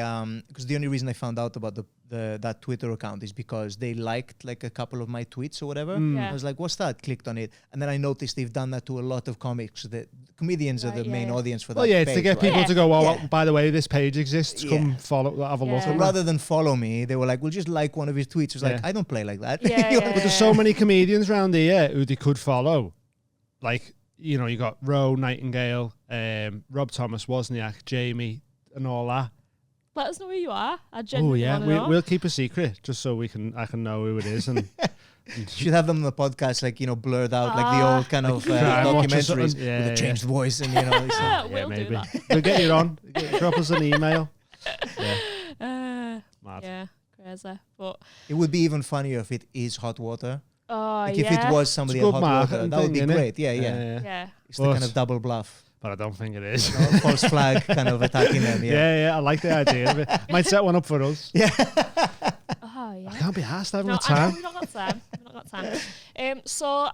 because the only reason I found out about that Twitter account is because they liked like a couple of my tweets or whatever. I was like, what's that? Clicked on it, and then I noticed they've done that to a lot of comics. The comedians are the main audience for that. Well, it's page, to get people to go, well, by the way, this page exists. Come follow, have a look. So rather than follow me, they were like, we'll just like one of his tweets. It was like, I don't play like that. But there's so many comedians around here who they could follow. Like, you know, you got Roe, Nightingale, Rob Thomas, Wozniak, Jamie, and all that. Let us know who you are. I genuinely want to know. We'll keep a secret just so I can know who it is. And should have them on the podcast, like, you know, blurred out, like the old kind of documentaries with a changed voice, and you know. We'll maybe do that. We'll get you on. Drop us an email. Mad. Yeah, crazy. But it would be even funnier if it is hot water. Oh, like if it was somebody at hot water, that would be great. Yeah. It's the kind of double bluff. But I don't think it is. You know, false flag kind of attacking them. I like the idea of it. Might set one up for us. Oh, yeah. I can't be asked. I haven't got time. We've not got time. So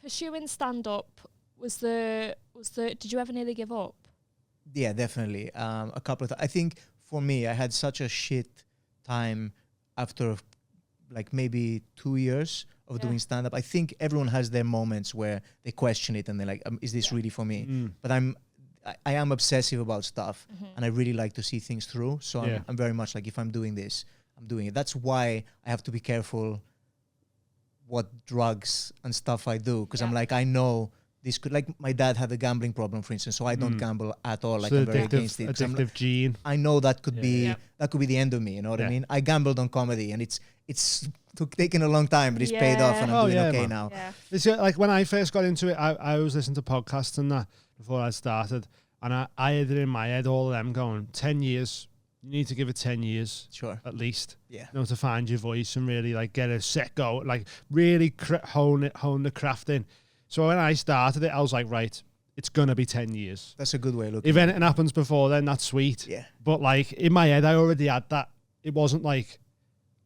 pursuing stand-up did you ever nearly give up? Yeah, definitely. A couple of I think for me, I had such a shit time after like maybe 2 years of doing stand-up. I think everyone has their moments where they question it and they're like, is this really for me? But I am obsessive about stuff, and I really like to see things through. So I'm very much like, if I'm doing this, I'm doing it. That's why I have to be careful what drugs and stuff I do, because I'm like, I know this could, like, my dad had a gambling problem, for instance, so I don't gamble at all. Like, So I'm very against it. 'Cause I'm addictive like, gene. I know that could be Yeah. that could be the end of me. You know what I Yeah. mean? I gambled on comedy, and it's taken a long time, but it's paid off, and I'm Oh, doing yeah, okay man. now. Yeah. It's like when I first got into it, I was listening to podcasts and that before I started, and I had it in my head, all of them going, 10 years. You need to give it 10 years Sure. at least, Yeah. you know, to find your voice and really like get a set go, like really hone the craft in. So when I started it, I was like, right, it's gonna be 10 years. That's a good way of looking. If anything happens before then, that's sweet. Yeah. But like in my head, I already had that. It wasn't like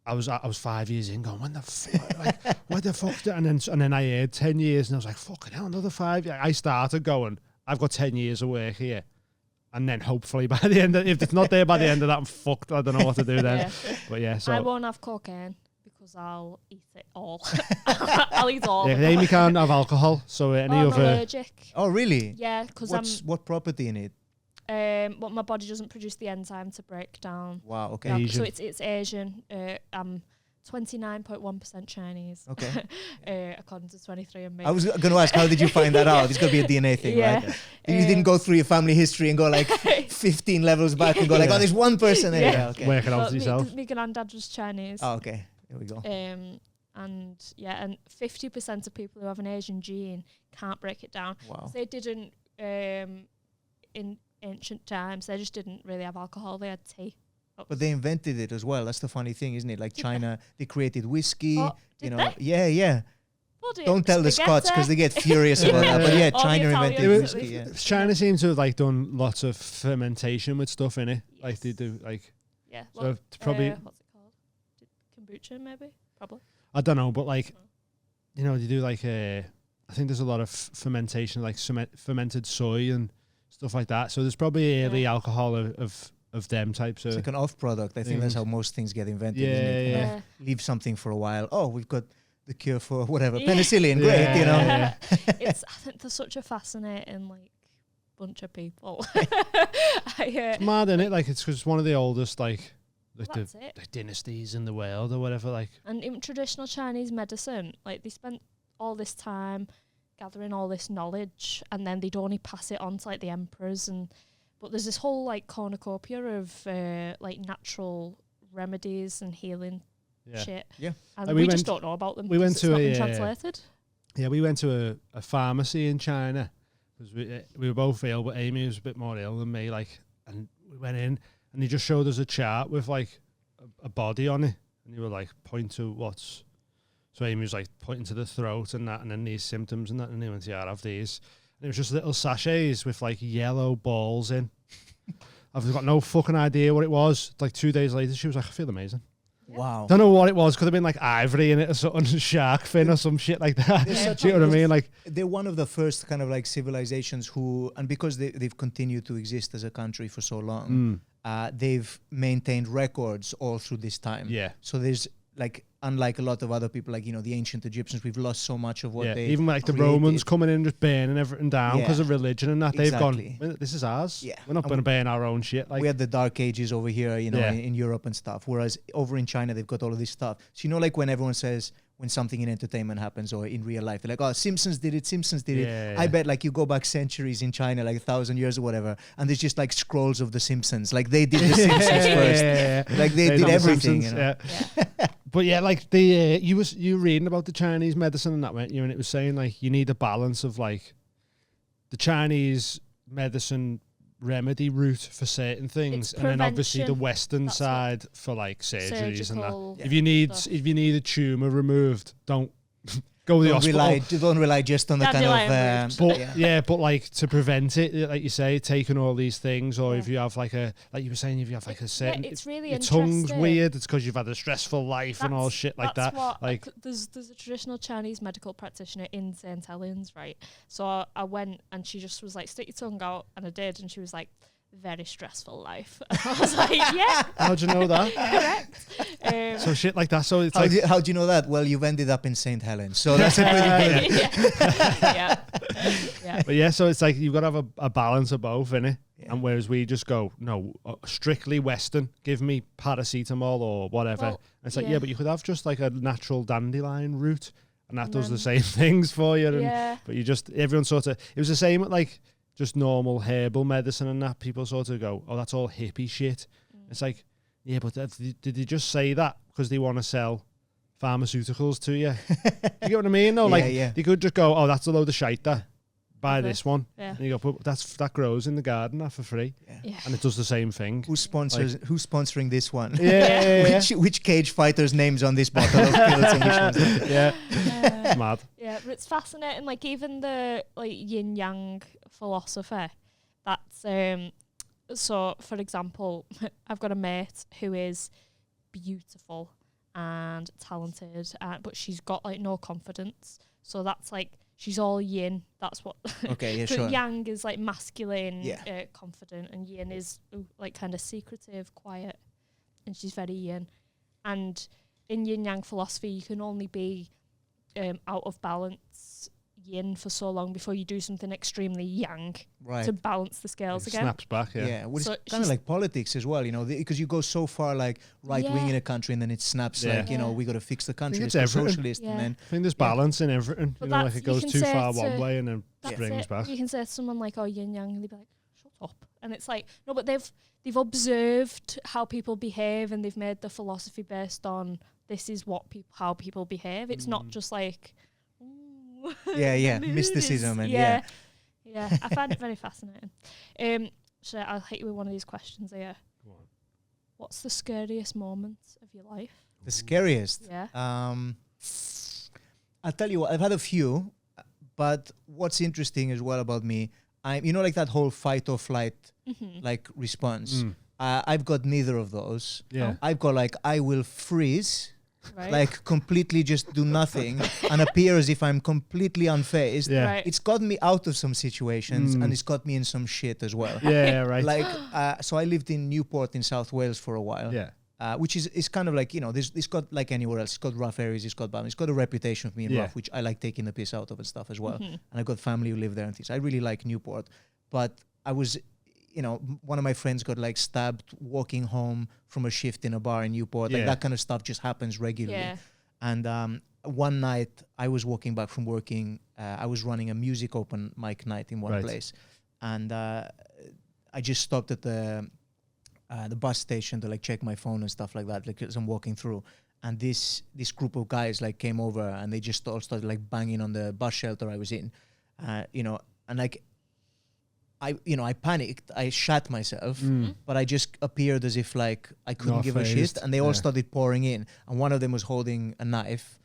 I was 5 years in going, when the fuck, like, what the fuck? And then I heard 10 years, and I was like, fucking hell, another 5 years. I started going, I've got 10 years of work here. And then hopefully by the end, if it's not there by the end of that, I'm fucked. I don't know what to do then. Yeah. But yeah, so I won't have cocaine because I'll eat it all. I'll eat all. yeah, of it. Amy can't have alcohol. So any I'm other allergic. Oh, really? Yeah, because What property in it? well, my body doesn't produce the enzyme to break down. Wow. Okay. No, Asian. so it's Asian. I'm 29.1% Chinese. Okay. According to 23andMe. I was going to ask, how did you find that out? It's got to be a DNA thing, Yeah. right? You didn't go through your family history and go like 15 levels back and go like, oh, there's one person there. Yeah. Yeah, okay. work it out Well, to yourself. my granddad was Chinese. Oh, okay. Here we go. And 50% of people who have an Asian gene can't break it down. Wow. They didn't in ancient times. They just didn't really have alcohol. They had tea. But they invented it as well. That's the funny thing, isn't it? Like China, they created whiskey. Oh, you did know, yeah. Bloody Don't tell the Scots because they get furious Yeah. about that. But yeah, All the China invented Italians at whiskey. Yeah. China seems to have like done lots of fermentation with stuff in it. Like they do, like Yeah. so Well, it's probably what's it called? Kombucha, maybe? Probably. I don't know, but like you know, you do like I think there's a lot of fermentation, like fermented soy and stuff like that. So there's probably early alcohol of them types It's of like an off product. I think that's how most things get invented. isn't it? Yeah, You know, leave something for a while. Oh, we've got the cure for whatever. Yeah. Penicillin, great, you know. Yeah. I think they're such a fascinating like bunch of people. It's mad, isn't it? Like it's 'cause it's one of the oldest like That's it. the dynasties in the world or whatever. Like And even traditional Chinese medicine, like they spent all this time gathering all this knowledge, and then they'd only pass it on to like the emperors. But there's this whole like cornucopia of like natural remedies and healing shit. Yeah. And we we just went- don't know about them. we went 'cause to it's not a, been translated. yeah, we went to a pharmacy in China because we were both ill, but Amy was a bit more ill than me. Like, and we went in and he just showed us a chart with like a body on it, and you were like, point to what's. So Amy was like pointing to the throat and that, and then these symptoms and that, and he went, yeah, I have these. And it was just little sachets with like yellow balls in. I've got no fucking idea what it was. Like 2 days later, she was like, I feel amazing. Wow. Don't know what it was. Could have been like ivory in it or something, shark fin or some shit like that. Yeah. Do you know what I mean? Like, They're one of the first kind of like civilizations who, and because they've continued to exist as a country for so long, they've maintained records all through this time. yeah. So there's like, unlike a lot of other people, like, you know, the ancient Egyptians, we've lost so much of what Yeah, they even like the created. Romans coming in and just burning everything down because Yeah. of religion and that. Exactly. They've gone, this is ours. Yeah. We're not And going to burn our own shit. Like, we had the dark ages over here, you know, Yeah. in Europe and stuff. Whereas over in China, they've got all of this stuff. So, you know, like when everyone says, when something in entertainment happens or in real life, they're like, oh, Simpsons did it, Simpsons did Yeah. it. I bet like you go back centuries in China, like 1,000 years or whatever, and there's just like scrolls of the Simpsons. Like they did the Simpsons first. Like they did done the everything. Simpsons, You know? yeah. But yeah, like the you were reading about the Chinese medicine and that, weren't you? And it was saying like you need a balance of like the Chinese medicine remedy route for certain things, It's and then obviously the prevention. Western That's side for like surgeries Surgical and that. If you need stuff. a tumor removed, don't go to the hospital. Don't rely just on the kind Dandelion of. But yeah, but like to prevent it, like you say, taking all these things, or if you have like like you were saying, if you have like a certain, it's really your tongue's interesting. weird, it's because you've had a stressful life and all shit like that's that. What, Like, there's a traditional Chinese medical practitioner in St. Helens, right? So I went and she just was like, stick your tongue out, and I did, and she was like, very stressful life. And I was like, yeah, how'd you know that? correct. So shit like that. So it's How do you know that? Well, you've ended up in St. Helens, so that's a pretty good. yeah. but yeah, so it's like you've got to have a balance of both, innit? Yeah. And whereas we just go, no, strictly Western, give me paracetamol or whatever. Well, and it's like, yeah. yeah, but you could have just like a natural dandelion root and that And does the then- same things for you. And, Yeah. But you just, everyone sort of, it was the same with like just normal herbal medicine and that. People sort of go, oh, that's all hippie shit. It's like, yeah, but did they just say that because they want to sell pharmaceuticals to you? You get what I mean? No, Yeah, they could just go, oh, that's a load of shite there. Buy Okay. this one. Yeah. And you go, but that grows in the garden that for free. Yeah. And it does the same thing. Who's sponsoring this one? Yeah. Which cage fighter's name's on this bottle of pills and which one's Yeah. Yeah. It's mad. Yeah, but it's fascinating. Like even the like yin yang philosophy. That's so. For example, I've got a mate who is beautiful and talented, but she's got like no confidence. So that's like she's all yin. That's what. Okay, yeah, so sure. yang is like masculine, Yeah. confident, and yin is like kind of secretive, quiet, and she's very yin. And in yin yang philosophy, you can only be out of balance yin for so long before you do something extremely yang Right. to balance the scales It again. snaps back, yeah. Yeah, well, So it's kind of she's- like politics as well, you know, because you go so far like right wing Yeah. in a country and then it snaps Yeah. like, you know, Yeah. we got to fix the country, it's let's go everything. socialist, Yeah. and then I think there's balance in everything. But You know, like that's- it you goes can too say far to- one way and then That's springs it. back. You can say to someone like, "Oh, yin yang," and they'd be like, "Shut up!" And it's like, no, but they've observed how people behave, and they've made the philosophy based on this is what how people behave. It's not just like, "Ooh, yeah, the mood mysticism is-" and yeah. I find it very fascinating. So I'll hit you with one of these questions here. Go on. What's the scariest moment of your life? the scariest. Yeah. I'll tell you what, I've had a few, but what's interesting as well about me, you know, like that whole fight or flight like response. Mm. I've got neither of those. Yeah. I've got like I will freeze, Right. like completely just do nothing and appear as if I'm completely unfazed. Yeah. Right. It's got me out of some situations Mm. and it's got me in some shit as well. Yeah, right. Like, so I lived in Newport in South Wales for a while. yeah. Which is kind of like, you know, it's got like anywhere else. It's got rough areas, it's got bad. It's got a reputation of being Yeah. rough, which I like taking the piss out of and stuff as well. Mhm. And I've got family who live there and things. I really like Newport. But I was, you know, one of my friends got like stabbed walking home from a shift in a bar in Newport. Like Yeah. that kind of stuff just happens regularly. Yeah. And one night I was walking back from working. I was running a music open mic night in one Right. place. And I just stopped at the bus station to like check my phone and stuff like that, like as I'm walking through, and this group of guys like came over and they just all started like banging on the bus shelter I was in, you know, and like I panicked, I shat myself, Mm. but I just appeared as if like I couldn't Not give a shit, fazed, and they all yeah. started pouring in, and one of them was holding a knife,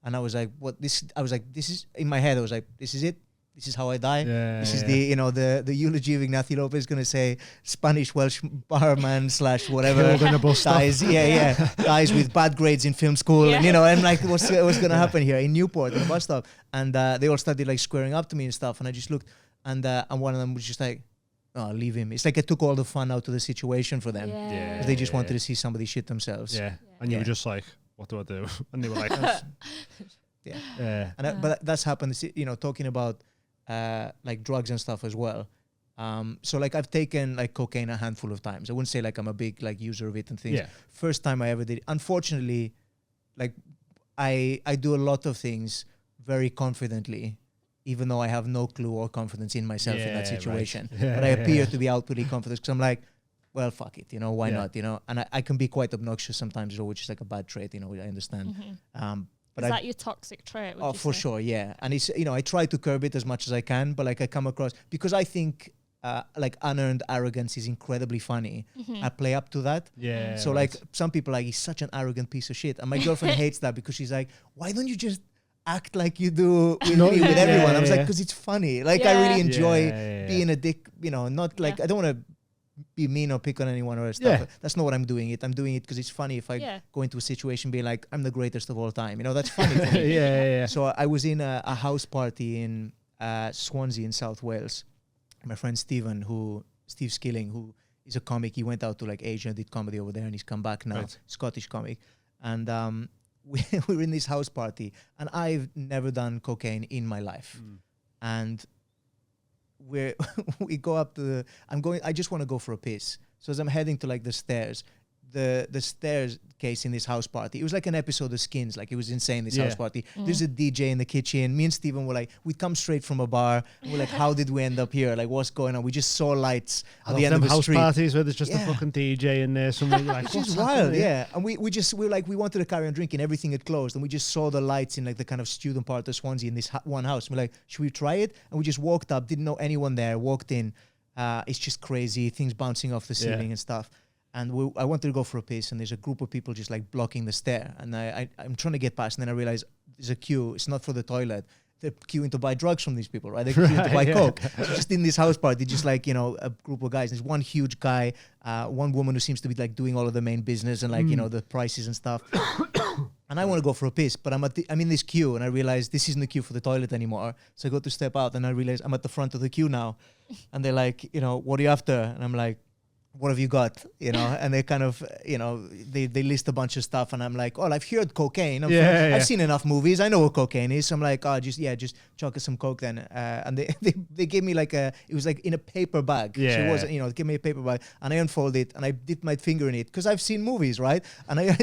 and I was like, what this? I was like, this is in my head. I was like, this is it. This is how I die. Yeah, This is yeah. the, you know, the eulogy of Ignacio Lopez, gonna say Spanish Welsh barman / whatever Killed in a bus stop. dies, dies with bad grades in film school, and you know, I'm like, what's gonna happen here in Newport in the bus stop? And they all started like squaring up to me and stuff, and I just looked, and one of them was just like, oh, leave him. It's like I took all the fun out of the situation for them. Yeah. 'Cause they just wanted to see somebody shit themselves. Yeah. And you Yeah. were just like, what do I do? And they were like, Yeah. yeah. And but that's happened, you know, talking about like drugs and stuff as well. So like I've taken like cocaine a handful of times. I wouldn't say like I'm a big like user of it and things. Yeah. First time I ever did. Unfortunately, like I do a lot of things very confidently, even though I have no clue or confidence in myself in that Yeah, right. situation. Yeah, But I yeah, appear yeah. to be outwardly confident because I'm like, well, fuck it, you know, why Yeah. not, you know? And I can be quite obnoxious sometimes, as well, which is like a bad trait, you know, I understand. But Is I, that your toxic trait? would oh, you for say? sure, yeah. And it's, you know, I try to curb it as much as I can, but like I come across, because I think like unearned arrogance is incredibly funny. I play up to that. Yeah. So right. like some people are like, he's such an arrogant piece of shit. And my girlfriend hates that because she's like, why don't you just act like you do with No, me, with yeah, everyone? I was yeah. like, because it's funny. Like I Yeah. really enjoy Yeah. being a dick, you know, not like, Yeah. I don't want to be mean or pick on anyone or stuff. Yeah. That's not what I'm doing it. I'm doing it because it's funny if I Yeah. go into a situation being like, I'm the greatest of all time. You know, that's funny for me. yeah. So I was in a house party in Swansea in South Wales. My friend Steve Skilling, who is a comic, he went out to like Asia, did comedy over there, and he's come back now, Right. Scottish comic. And we were in this house party, and I've never done cocaine in my life. And we go up to I just want to go for a piss. So as I'm heading to like the stairs, the staircase in this house party. It was like an episode of Skins. Like, it was insane, this house party. There's a DJ in the kitchen. Me and Steven were like, we'd come straight from a bar. And we're like, how did we end up here? Like, what's going on? We just saw lights at the end of the house street. parties where there's just a fucking DJ in there. Somewhere you're like, which is wild, yeah. And we were like, we wanted to carry on drinking. Everything had closed. And we just saw the lights in like the kind of student part of Swansea in this one house. We're like, should we try it? And we just walked up, didn't know anyone there, walked in. It's just crazy, things bouncing off the ceiling and stuff. And I wanted to go for a piss, and there's a group of people just like blocking the stair. And I'm trying to get past, and then I realize there's a queue. It's not for the toilet. They're queuing to buy drugs from these people, right? They're queuing to buy coke. So just in this house party, just like, you know, a group of guys. There's one huge guy, one woman who seems to be like doing all of the main business and like, you know, the prices and stuff. And I want to go for a piss, but I'm in this queue, and I realize this isn't the queue for the toilet anymore. So I go to step out, and I realize I'm at the front of the queue now. And they're like, you know, what are you after? And I'm like, what have you got? You know, and they kind of, you know, they list a bunch of stuff, and I'm like, oh, I've heard cocaine. I've seen enough movies. I know what cocaine is. So I'm like, oh, just chuck us some coke then. And they gave me like it was like in a paper bag. So it wasn't, you know, give me a paper bag, and I unfold it, and I dipped my finger in it because I've seen movies, right? And I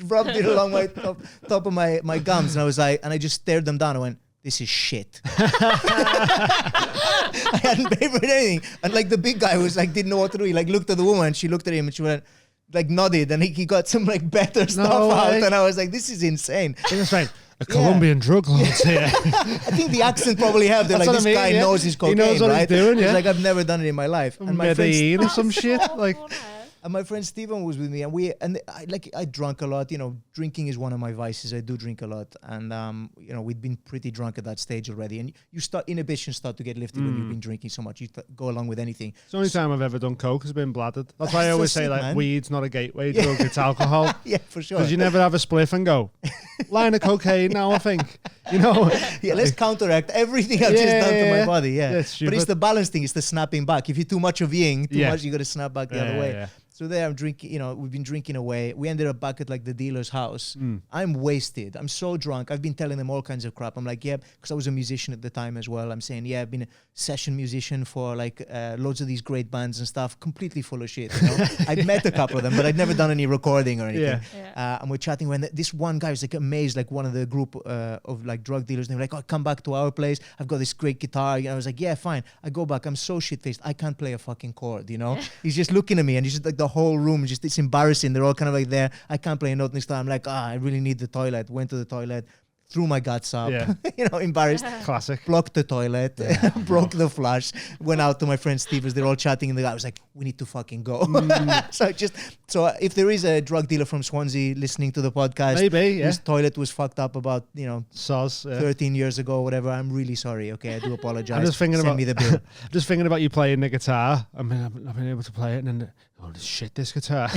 rubbed it along my top of my gums, and I was like, and I just stared them down. I went, this is shit. I hadn't paid for anything. And like the big guy was like, didn't know what to do. He like looked at the woman, she looked at him, and she went, like nodded, and he got some like better stuff out. And I was like, this is insane. It's right. A Colombian drug lord's here. I think the accent probably helped. They're like, this guy knows his cocaine, he knows what right? he's doing, He's like, I've never done it in my life. And my friend, or some shit. Like, and my friend Steven was with me, and I drank a lot. You know, drinking is one of my vices. I do drink a lot, and you know, we'd been pretty drunk at that stage already. And inhibitions start to get lifted when you've been drinking so much. You go along with anything. It's the only time I've ever done coke has been bladdered. That's why I always say like, weed's not a gateway drug; it's alcohol. Yeah, for sure. Because you never have a spliff and go, line of cocaine now. I think, you know. Yeah, let's counteract everything I've just done to my body. Yeah, but it's the balance thing. It's the snapping back. If you're too much of yin, much, you got to snap back the other way. Yeah. So there I'm drinking, you know, we've been drinking away. We ended up back at like the dealer's house. I'm wasted. I'm so drunk. I've been telling them all kinds of crap. I'm like, yeah, because I was a musician at the time as well. I'm saying, yeah, I've been a session musician for like loads of these great bands and stuff. Completely full of shit. You know? I'd met a couple of them, but I'd never done any recording or anything. And we're chatting when this one guy was like amazed, like one of the group of like drug dealers. And they were like, oh, come back to our place. I've got this great guitar. And I was like, yeah, fine. I go back. I'm so shit-faced. I can't play a fucking chord, you know? He's just looking at me, and he's just like the whole room, just it's embarrassing. They're all kind of like there. I can't play a note next time. I'm like, I really need the toilet. Went to the toilet, threw my guts up, you know, embarrassed. Classic. Blocked the toilet, broke the flush, went out to my friend Stevens. They're all chatting, and the guy was like, we need to fucking go. So if there is a drug dealer from Swansea listening to the podcast, maybe, his toilet was fucked up about, you know, 13 years ago or whatever, I'm really sorry. Okay, I do apologize. I'm just thinking Send me the bill. Just thinking about you playing the guitar. I mean, I've not been able to play it, and then shit, this guitar.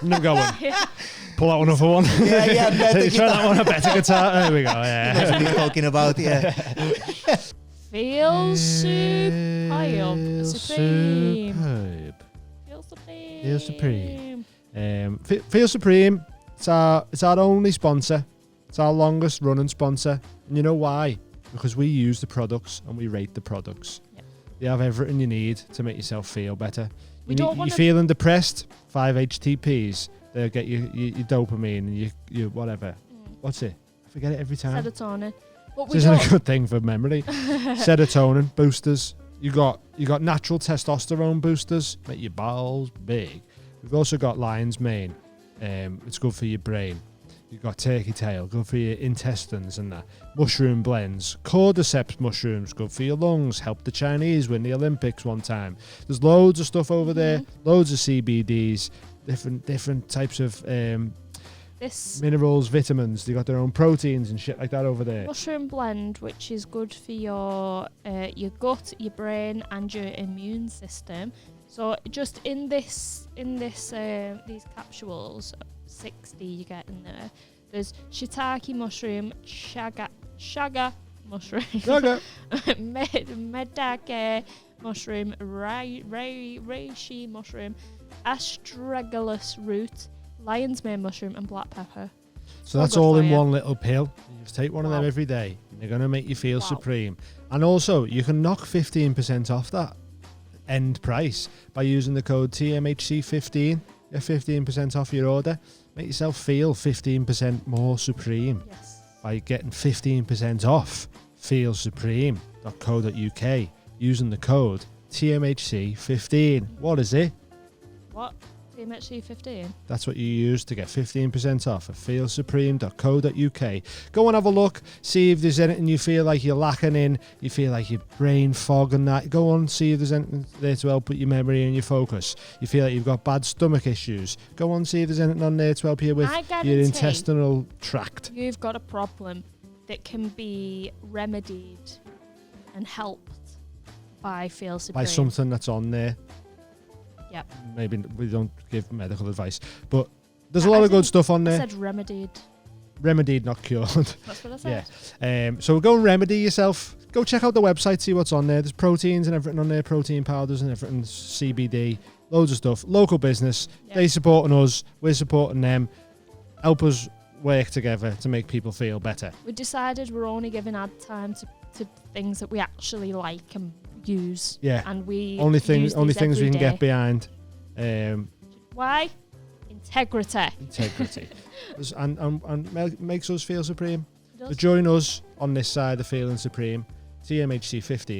I'm not going. Pull out another one. Yeah, better try that one, a better guitar. There we go. Yeah. That's what he's talking about. Yeah. Feel superb. Supreme. Feel supreme. Feel Supreme. It's our only sponsor. It's our longest running sponsor. And you know why? Because we use the products and we rate the products. Yep. They have everything you need to make yourself feel better. You're feeling depressed, 5 HTPs. They'll get you dopamine and you whatever. What's it? I forget it every time. Serotonin. This isn't a good thing for memory. Serotonin boosters. You got natural testosterone boosters. Make your balls big. We've also got lion's mane. It's good for your brain. You've got turkey tail, good for your intestines and that. Mushroom blends. Cordyceps mushrooms, good for your lungs. Helped the Chinese win the Olympics one time. There's loads of stuff over there. Loads of CBDs. Different types of minerals, vitamins. They got their own proteins and shit like that over there. Mushroom blend, which is good for your gut, your brain, and your immune system. So just in these capsules, 60 you get in there. There's shiitake mushroom, shaga mushroom, medake mushroom, reishi mushroom, astragalus root, lion's mane mushroom, and black pepper. So that's all in one little pill. You just take one of them every day. They're going to make you feel supreme. And also, you can knock 15% off that end price by using the code TMHC15. Get 15% off your order. Make yourself feel 15% more supreme Yes. by getting 15% off feelsupreme.co.uk using the code TMHC15. What is it? What? TMHC 15? That's what you use to get 15% off at feelsupreme.co.uk. Go and have a look, see if there's anything you feel like you're lacking in, you feel like your brain fog and that. Go on, see if there's anything there to help with your memory and your focus. You feel like you've got bad stomach issues. Go on, see if there's anything on there to help you with I your guarantee intestinal tract. You've got a problem that can be remedied and helped by Feel Supreme. By something that's on there. Yep. Maybe we don't give medical advice, but there's a lot of good stuff on I there. said remedied. Remedied, not cured. That's what I said. Yeah. So go and remedy yourself. Go check out the website, see what's on there. There's proteins and everything on there, protein powders and everything, CBD, loads of stuff. Local business. Yep. They supporting us. We're supporting them. Help us work together to make people feel better. We decided we're only giving ad time to things that we actually like and use. Yeah. And we Only use things these we every can day. get behind. Why? Integrity. Integrity. and makes us feel supreme. It does. So join us on this side of feeling supreme. TMHC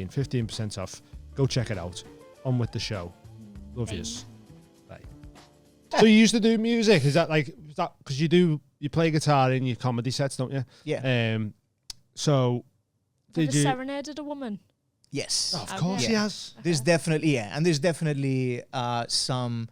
15% off. Go check it out. On with the show. Love yous. Bye. So you used to do music? Is that because you play guitar in your comedy sets, don't you? Yeah. So Have did you you? serenaded a woman? Yes. Oh, of Okay. course he Yeah. has. There's definitely, and there's definitely some,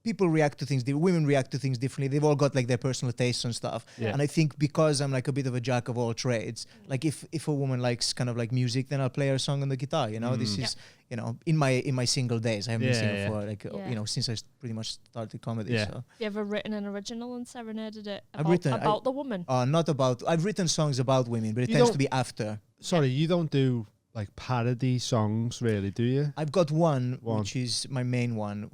people react to things, women react to things differently. They've all got like their personal tastes and stuff. Yeah. And I think because I'm like a bit of a jack of all trades, like if a woman likes kind of like music, then I'll play her song on the guitar. This is, in my single days, I haven't been singing for like, since I pretty much started comedy. Yeah. So. Have you ever written an original and serenaded it I've written- about the woman? Not about, I've written songs about women, but it You tends don't- to be after. Sorry, you don't do like parody songs, really, do you? I've got one, which is my main one.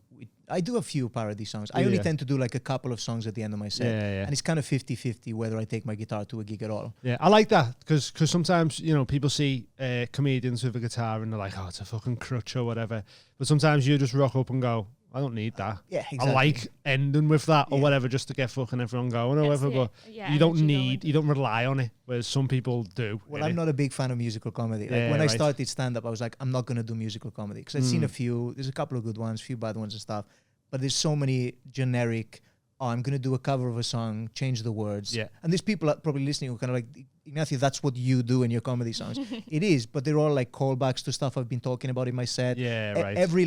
I do a few parody songs. I only tend to do like a couple of songs at the end of my set. Yeah. And it's kind of 50-50 whether I take my guitar to a gig at all. Yeah, I like that because sometimes people see comedians with a guitar and they're like, oh, it's a fucking crutch or whatever. But sometimes you just rock up and go, I don't need that. Yeah, exactly. I like ending with that or Yeah. whatever just to get fucking everyone going or It's whatever. the- But yeah, you don't energy need, going. you don't rely on it, whereas some people do. Well, innit? I'm not a big fan of musical comedy. Like Yeah, when I right. started stand-up, I was like, I'm not going to do musical comedy. Because I've seen a few, there's a couple of good ones, a few bad ones and stuff. But there's so many generic, I'm going to do a cover of a song, change the words. Yeah. And there's people that probably listening who kind of like, Ignacio, that's what you do in your comedy songs. It is, but they're all like callbacks to stuff I've been talking about in my set. Yeah, right. Every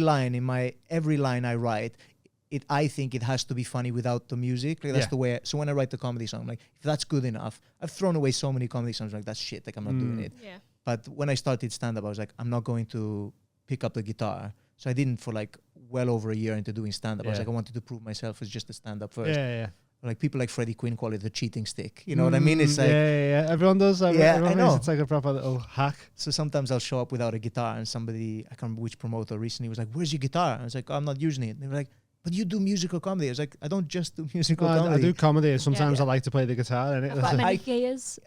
line I write, I think it has to be funny without the music. Like that's Yeah. the way. So when I write the comedy song, I'm like, if that's good enough, I've thrown away so many comedy songs. Like that's shit. Like I'm not doing it. Yeah. But when I started stand up, I was like, I'm not going to pick up the guitar. So I didn't for like well over a year into doing stand up. I was Yeah. like, I wanted to prove myself as just a stand up first. Yeah. Like people like Freddie Quinn call it the cheating stick. You know what I mean? It's like, yeah. Everyone does. Yeah, Everyone I know. thinks it's like a proper little hack. so sometimes I'll show up without a guitar and somebody, I can't remember which promoter recently was like, where's your guitar? I was like, oh, I'm not using it. And they were like, but you do musical comedy. I was like, I don't just do musical I comedy. do comedy and sometimes Yeah. I like to play the guitar. Innit? I've got I- many gears.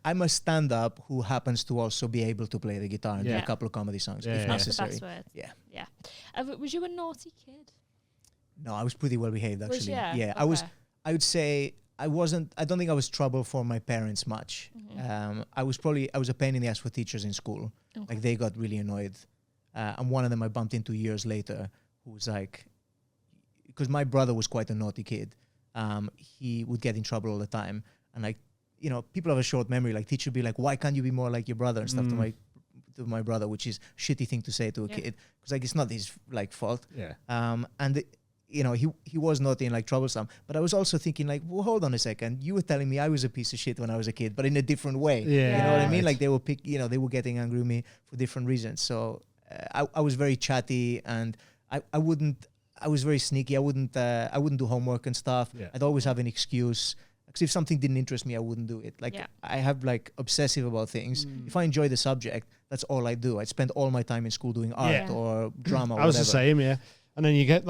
I'm a stand-up who happens to also be able to play the guitar and do Yeah. a couple of comedy songs Yeah, if yeah. That's the necessary. best word. Yeah. Yeah. Was you a naughty kid? No, I was pretty well behaved actually. Was ya? Yeah, I was. I would say I wasn't. I don't think I was trouble for my parents much. I was a pain in the ass for teachers in school. Okay. Like they got really annoyed. And one of them I bumped into years later, who was like, because my brother was quite a naughty kid. He would get in trouble all the time, and like, people have a short memory. Like teacher would be like, "Why can't you be more like your brother?" and stuff to my brother, which is shitty thing to say to a kid, because like it's not his like fault. Yeah. And he was naughty and like troublesome. But I was also thinking like, well, hold on a second. You were telling me I was a piece of shit when I was a kid, but in a different way. Yeah. You know what I mean? right. Like they were getting angry with me for different reasons. So I was very chatty and I was very sneaky. I wouldn't do homework and stuff. Yeah. I'd always have an excuse. Because if something didn't interest me, I wouldn't do it. Like Yeah. I have like obsessive about things. If I enjoy the subject, that's all I do. I'd spend all my time in school doing art Yeah. or drama. Or I was the whatever. same, yeah. And then you get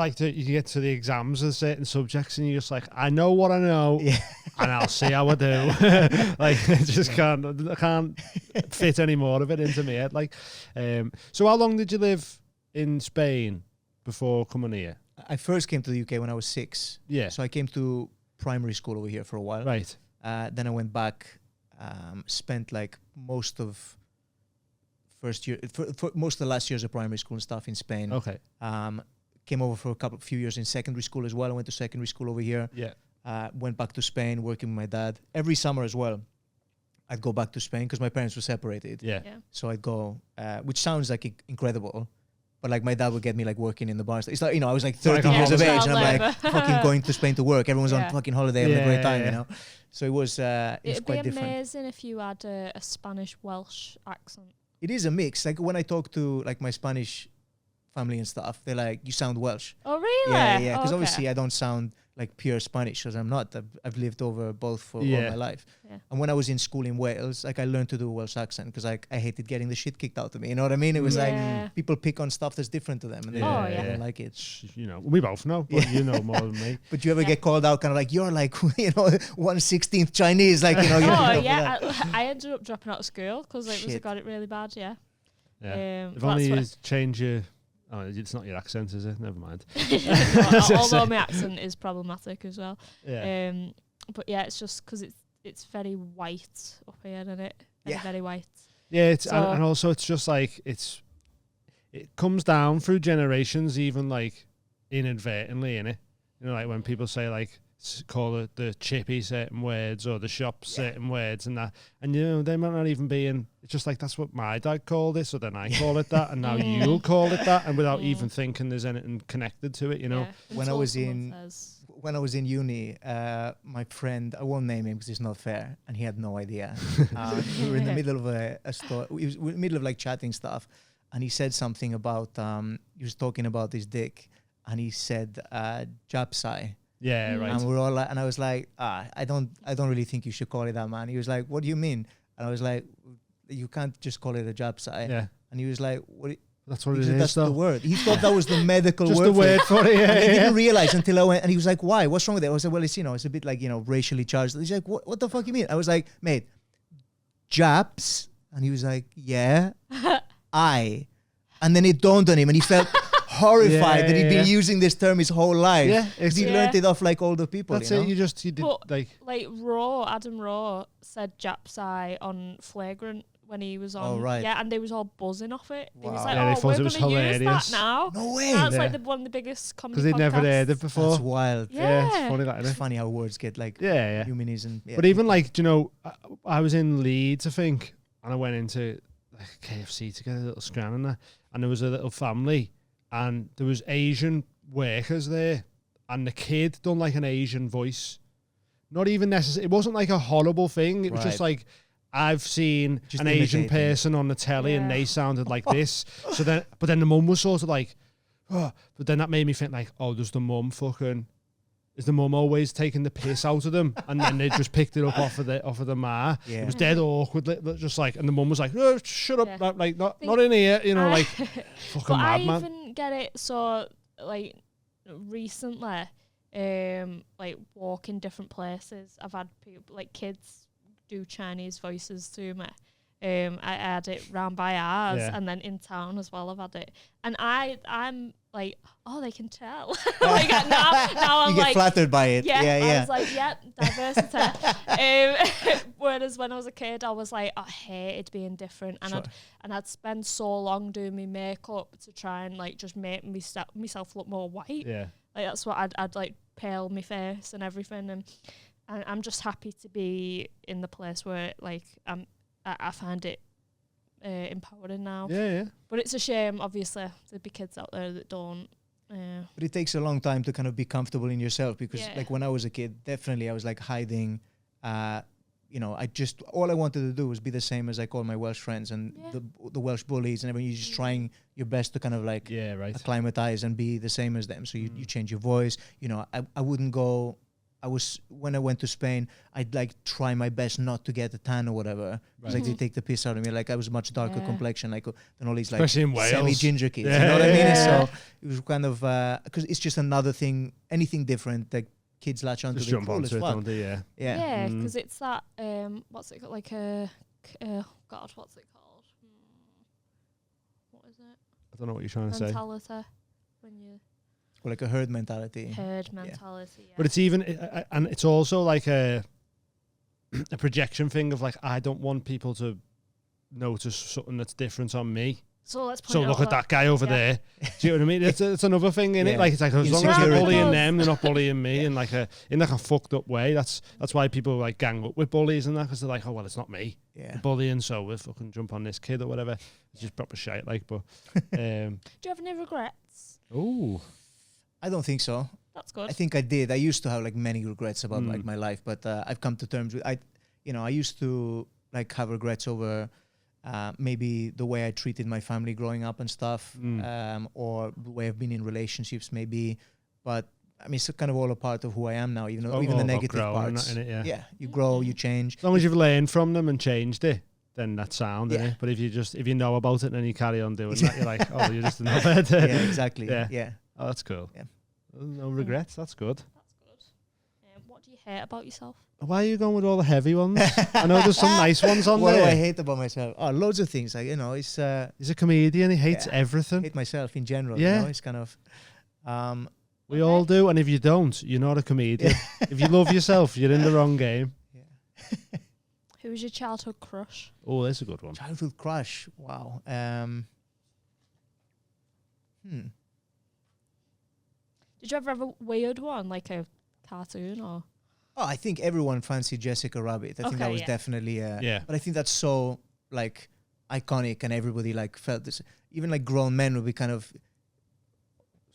to the exams of certain subjects, and you're just like, I know what I know, Yeah. and I'll see how I do. Like, I just can't fit any more of it into me head. Like, so how long did you live in Spain before coming here? I first came to the UK when I was 6. Yeah. So I came to primary school over here for a while. Right. Then I went back, spent like most of first year, for most of the last years of primary school and stuff in Spain. Okay. Came over for few years in secondary school as well. I went to secondary school over here. Yeah. Went back to Spain, working with my dad. Every summer as well, I'd go back to Spain because my parents were separated. Yeah. So I'd go, which sounds like incredible. But like my dad would get me like working in the bars. It's like, I was like 13 years of age and I'm like fucking going to Spain to work. Everyone's on fucking holiday, having a great time, you know? So it was quite different. It'd be amazing if you had a Spanish Welsh accent. It is a mix. Like when I talk to like my Spanish family and stuff, they're like, you sound Welsh. Oh, really? Yeah. Because obviously I don't sound like pure Spanish because I'm not. I've lived over both for all my life. Yeah. And when I was in school in Wales, like I learned to do a Welsh accent because I hated getting the shit kicked out of me. You know what I mean? It was like people pick on stuff that's different to them and they don't like it. We both know, but you know more than me. But you ever get called out kind of like, you're like, 1/16th Chinese, like, I ended up dropping out of school because I got it really bad, Yeah. If only you change your... Oh, it's not your accent, is it? Never mind. Although my accent is problematic as well. Yeah. But yeah, it's just because it's very white up here, isn't it? Very white. Yeah, and also it's just like it comes down through generations, even like inadvertently, innit? You know, like when people say like call the chippy certain words or the shop certain words and that, and they might not even be in. It's just like that's what my dad called it, so then I call it that, and now you'll call it that, and without even thinking there's anything connected to it, When I was in uni, my friend, I won't name him because it's not fair, and he had no idea. We were in the middle of a store. We was in the middle of like chatting stuff, and he said something about he was talking about his dick, and he said Japsai. Yeah, right. And we're all like, and I was like, I don't really think you should call it that, man. He was like, what do you mean? And I was like, you can't just call it a Japsai. Yeah. And he was like, what? That's what it is. That's the word. He thought that was the medical just word. Just the word for it. Yeah, and he didn't realize until I went, and he was like, why? What's wrong with it? I was like, well, it's it's a bit like racially charged. He's like, what the fuck you mean? I was like, mate, Japs, and he was like, yeah, and then it dawned on him, and he felt horrified that he'd been using this term his whole life. Yeah, he learned it off like older people. That's it. You did but, like Adam Raw said Japsai on Flagrant when he was on. Oh, right. Yeah, and they was all buzzing off it. Wow. He was like, they thought it was hilarious. Use that now. No way. That's like one of the biggest comedy podcasts. Because they'd never heard it before. That's wild. Yeah. It's funny that, isn't it? It's funny how words get like humanism. But even like, I was in Leeds, I think, and I went into like KFC to get a little scran in there, and there was a little family, and there was Asian workers there, and the kid done like an Asian voice. Not even necessarily, it wasn't like a horrible thing. It was just like, I've seen an Asian person on the telly and they sounded like this. So then, but then the mum was sort of like, but then that made me think like, is the mum always taking the piss out of them? And then they just picked it up off of the ma. Yeah. It was dead awkward, just like, and the mum was like, shut up, like not in here, like fucking madman. I even get it. So like recently, like walking different places, I've had people like kids do Chinese voices to me. I had it round by ours, and then in town as well. I've had it, and I'm like, they can tell. Like now I'm you get like flattered by it. I was like, diversity. Whereas when I was a kid, I was like, I hated being different, and I'd spend so long doing my makeup to try and like just make myself look more white. Yeah, like that's what I'd like pale my face and everything, and I'm just happy to be in the place where like I find it empowering now. Yeah. But it's a shame, obviously, there'd be kids out there that don't. But it takes a long time to kind of be comfortable in yourself because, like, when I was a kid, definitely I was like hiding. All I wanted to do was be the same as like all my Welsh friends and the Welsh bullies and everything. You're just trying your best to kind of like acclimatize and be the same as them. So you change your voice. I wouldn't go. When I went to Spain, I'd like try my best not to get a tan or whatever. Right. Like they take the piss out of me. Like I was much darker complexion, like than all these like semi-ginger kids. You know what I mean? And so it was kind of because it's just another thing. Anything different, like kids latch onto. Just jump onto it, Yeah, because it's that what's it called? Like God, what's it called? What is it? I don't know what you're trying to say. Mentality when you. like a herd mentality. Herd mentality. Yeah. But it's even, and it's also like a projection thing of like, I don't want people to notice something that's different on me. So let's point So look out at that guy over there. Do you know what I mean? It's another thing in it. Yeah. Like it's like as long as Insecurity. you're bullying them, they're not bullying me, and like in like a fucked up way. That's why people like gang up with bullies and that, because they're like, oh well, it's not me bullying, so we'll fucking jump on this kid or whatever. It's just proper shit. Like, but Do you have any regrets? oh, I don't think so. That's good. I think I did. I used to have like many regrets about like my life, but I've come to terms with I used to like have regrets over maybe the way I treated my family growing up and stuff, or the way I've been in relationships maybe. But I mean, it's kind of all a part of who I am now, even the negative parts. in it, yeah. You grow, you change. As long as you've learned from them and changed it, then that's sound, innit? But if you know about it and then you carry on doing that, you're like, oh, you're just a knobhead. Yeah, exactly. Yeah. Oh, that's cool. Yeah. No regrets. That's good. That's good. What do you hate about yourself? Why are you going with all the heavy ones? I know there's some nice ones on What there. do I hate about myself? Oh, loads of things. Like, it's He's a comedian. He hates I everything. hate myself in general. Yeah. It's kind of We all do. And if you don't, you're not a comedian. If you love yourself, you're in the wrong game. Who was your childhood crush? Oh, that's a good one. childhood crush. Wow. Did you ever have a weird one, like a cartoon or? Oh, I think everyone fancied Jessica Rabbit. I think that was definitely but I think that's so like iconic, and everybody like felt this. Even like grown men would be kind of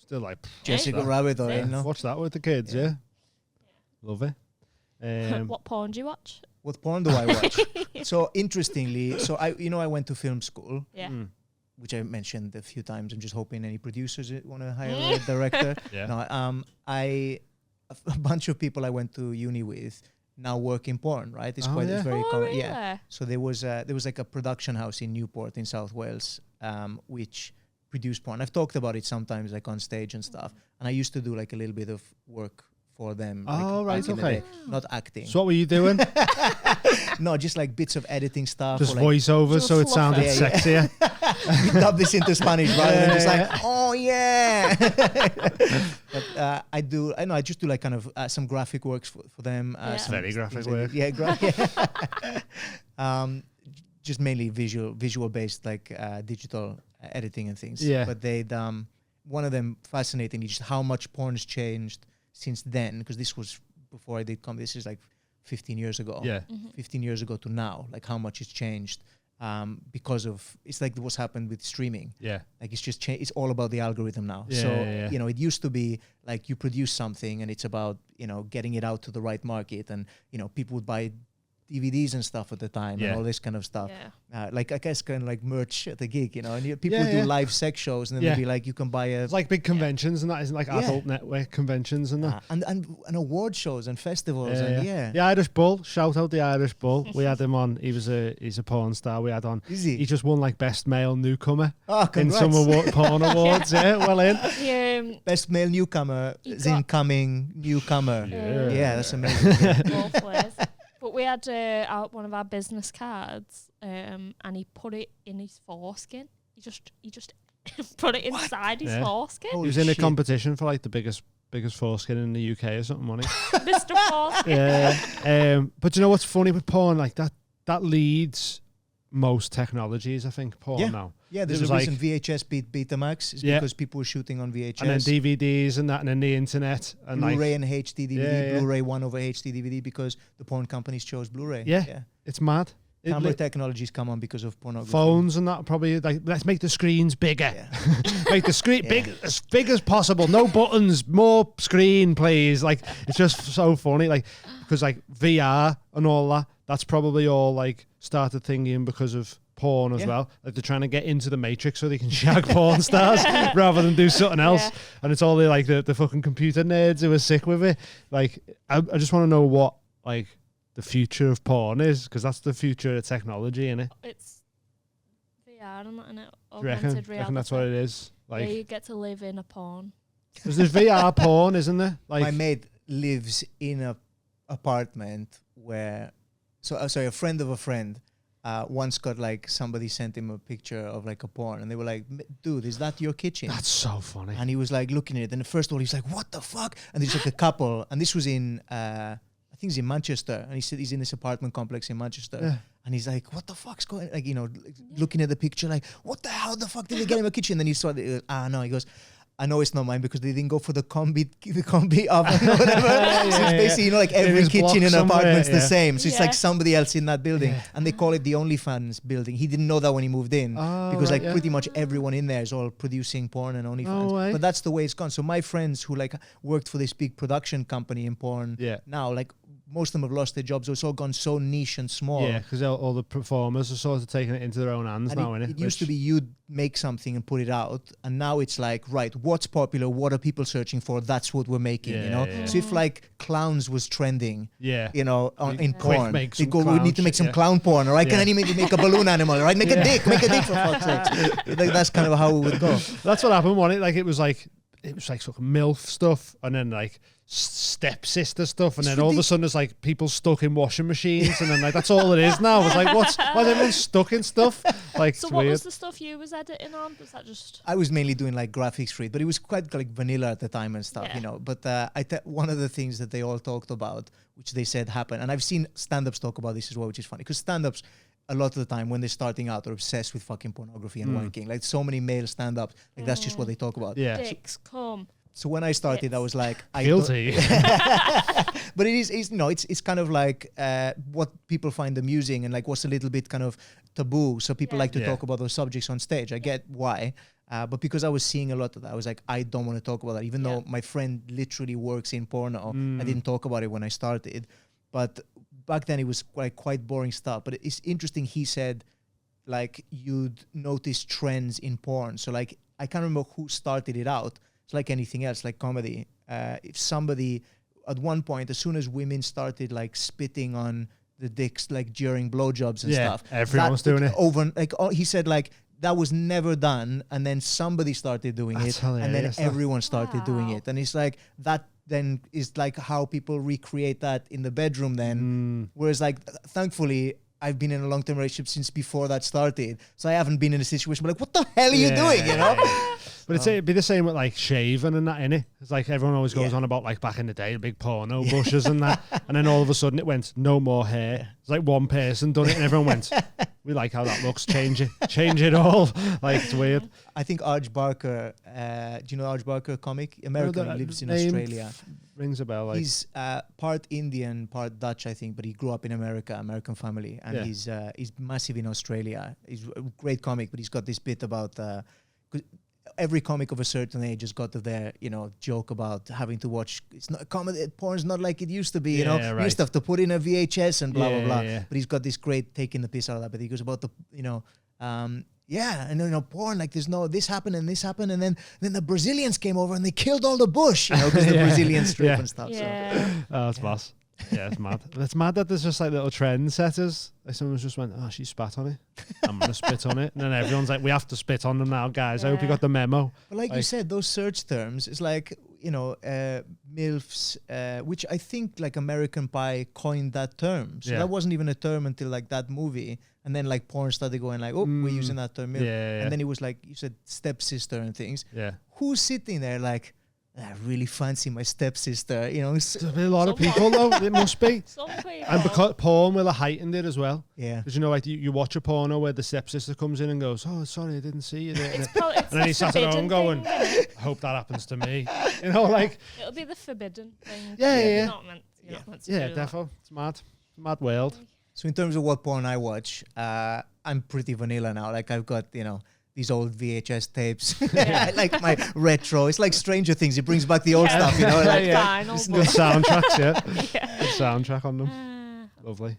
Still like Jessica Rabbit, or watch that with the kids. Yeah. Love it. What porn do you watch? What porn do I watch? So interestingly, I went to film school. Yeah. Which I mentioned a few times. I'm just hoping any producers want to hire a director. No, a bunch of people I went to uni with now work in porn, right? It's it's very common. Really? Yeah. So there was like a production house in Newport in South Wales, which produced porn. I've talked about it sometimes, like on stage and stuff. And I used to do like a little bit of work for them. Back in the day. Not acting. So what were you doing? No, just like bits of editing stuff. Just or like voiceover, so it sounded sexier. dub this into Spanish rather than just like, oh yeah. But I just do like kind of some graphic works for them. Some very graphic work. Yeah, just mainly visual based, like digital editing and things. Yeah. But they'd one of them fascinatingly just how much porn's changed since then, because this was before I did come. This is like 15 years ago. Yeah. 15 years ago to now, like how much it's changed. Because of it's like what's happened with streaming. Yeah. Like it's just it's all about the algorithm now. Yeah, so yeah. It used to be like you produce something and it's about getting it out to the right market, and people would buy DVDs and stuff at the time and all this kind of stuff. Yeah. Like I guess kind of like merch at the gig, and people would do live sex shows, and then they'd be like, you can buy a. It's like big conventions and that, isn't like adult network conventions and that. And award shows and festivals The Irish Bull, shout out the Irish Bull. We had him on. He's a porn star. We had on. Is he? He just won like best male newcomer in congrats. some porn awards. Well in. Best male newcomer, incoming newcomer. Yeah, that's amazing. Both ways. But we had one of our business cards, and he put it in his foreskin. He just put it inside his foreskin. He was in a competition for like the biggest foreskin in the UK or something, wasn't he? Mr. Foreskin. But you know what's funny with porn? Like that leads most technologies, I think, porn now. Yeah, there's a reason VHS beat Betamax is because people were shooting on VHS. And then DVDs and that, and then the internet. And Blu-ray and HD DVD, Blu-ray 1 over HD DVD, because the porn companies chose Blu-ray. Yeah. It's mad. Camera technologies come on because of pornography. Phones and that probably, like, let's make the screens bigger. Make the screen as big as possible. No buttons, more screen, please. Like, it's just so funny. Like, because like VR and all that, that's probably all like started thinking because of porn as well. Like they're trying to get into the Matrix so they can shag porn stars rather than do something else. And it's all the fucking computer nerds who are sick with it. Like, I just want to know what like the future of porn is, because that's the future of technology, innit? It's VR and that, innit? Do you reckon that's what it is? Like, you get to live in a porn. There's VR porn, isn't there? Like, my mate lives in a apartment where, a friend of a friend once got like somebody sent him a picture of like a porn, and they were like, "Dude, is that your kitchen?" That's so funny. And he was like looking at it, and first of all, he's like, "What the fuck?" And there's like a couple, and this was in, I think he's in Manchester, and he said he's in this apartment complex in Manchester, Yeah. and he's like, "What the fuck's going?" Like, you know, looking at the picture, like, "What the hell? The fuck did they get him a kitchen?" Then he saw, no, he goes, "I know it's not mine because they didn't go for the combi oven or whatever." So it's basically, you know, like every his kitchen in block an apartment's somewhere, the same. So it's like Yeah. somebody else in that building, and they call it the OnlyFans building. He didn't know that when he moved in because like pretty much everyone in there is all producing porn and OnlyFans. No way. But that's the way it's gone. So my friends who like worked for this big production company in porn, Yeah. now like most of them have lost their jobs. So it's all gone so niche and small. Yeah, because all the performers are sort of taking it into their own hands And now, it used to be you'd make something and put it out, and now it's like, right, what's popular, what are people searching for, that's what we're making, you know. Yeah, yeah. So if like clowns was trending, Yeah. you know, in Quick, porn, make they some go, we clown need to make shit, some yeah. clown porn, all right? Can Yeah. anybody make a balloon animal, all right? Make a dick for fuck's sake. Like, that's kind of how it would go. That's what happened, wasn't it? Like it was like sort of MILF stuff, and then like stepsister stuff, and It's then all of a sudden there's like people stuck in washing machines, and then like that's all it is now. It's like, why is everyone stuck in stuff? Like, So it's what weird. was the stuff you was editing on? Was that just... I was mainly doing like graphics for it, but it was quite like vanilla at the time and stuff, Yeah. you know. But one of the things that they all talked about, which they said happened, and I've seen stand-ups talk about this as well, which is funny, because stand-ups, a lot of the time when they're starting out, are obsessed with fucking pornography and wanking. Like so many male stand-ups, like that's just what they talk about. Yeah. Dicks, come. So when I started, I was like, Guilty. but it's you know, it's kind of like what people find amusing and like what's a little bit kind of taboo. So people Yeah. like to Yeah. talk about those subjects on stage. I get why. But because I was seeing a lot of that, I was like, I don't want to talk about that. Even though my friend literally works in porno, I didn't talk about it when I started. But back then it was quite boring stuff. But it's interesting. He said, like, you'd notice trends in porn. So like, I can't remember who started it out. It's like anything else, like comedy. If somebody, at one point, as soon as women started like spitting on the dicks, like during blowjobs and Yeah, stuff, everyone was doing it. Over, like he said, like that was never done, and then somebody started doing That's it, and then hilarious, that. everyone started doing Wow. it, and it's like that. Then is like how people recreate that in the bedroom. Then, whereas like thankfully, I've been in a long-term relationship since before that started, so I haven't been in a situation where like, what the hell are you doing? You know. But it'd be the same with like shaving and that, innit? It's like everyone always goes Yeah. on about like back in the day, big porno bushes and that. And then all of a sudden it went, no more hair. It's like one person done it and everyone went, we like how that looks, change it all. Like, it's weird. I think Arj Barker, do you know Arj Barker, comic? American, he lives in Australia. Rings a bell. Like, He's part Indian, part Dutch, I think, but he grew up in America, American family, and Yeah. he's massive in Australia. He's a great comic, but he's got this bit about 'cause every comic of a certain age has got their, you know, joke about having to watch. It's not comedy. Porn's not like it used to be. You know, Yeah, you right. used to have to put in a VHS and blah blah Yeah, blah. yeah. But he's got this great taking the piss out of that. But he goes about the, you know. Yeah, and you know, porn, like there's no this happened, and then the Brazilians came over and they killed all the bush, you know, because the Yeah. Brazilians strip Yeah. and stuff. So. Yeah. oh, it's mass. Yeah, it's mad. It's mad that there's just like little trendsetters. Like someone's just went, oh, she spat on it. I'm going to spit on it. And then everyone's like, we have to spit on them now, guys. I hope you Yeah. got the memo. But like you said, those search terms, it's like, you know, MILFs, which I think like American Pie coined that term. So Yeah. that wasn't even a term until like that movie. And then like porn started going like, oh, we're using that term. MILF. Yeah. And then it was like, you said stepsister and things. Yeah. Who's sitting there like, I really fancy my stepsister, you know? There's a lot of people, though. It must be. Some people. And because porn will have heightened it as well. Yeah. Because, you know, like you watch a porno where the stepsister comes in and goes, oh, sorry, I didn't see you there. It's And then he sat at home going, I hope that happens to me. You know, like, It'll be the forbidden thing. Yeah, yeah, You're yeah. not meant, you're not meant to yeah, do that. defo. It's mad. It's a mad world. So in terms of what porn I watch, I'm pretty vanilla now. Like I've got, you know, these old VHS tapes. I like my retro. It's like Stranger Things. It brings back the old Yeah. stuff, you know? Like, Yeah. Vinyl, Good soundtracks, yeah. Yeah. Good soundtrack on them. Uh, Lovely.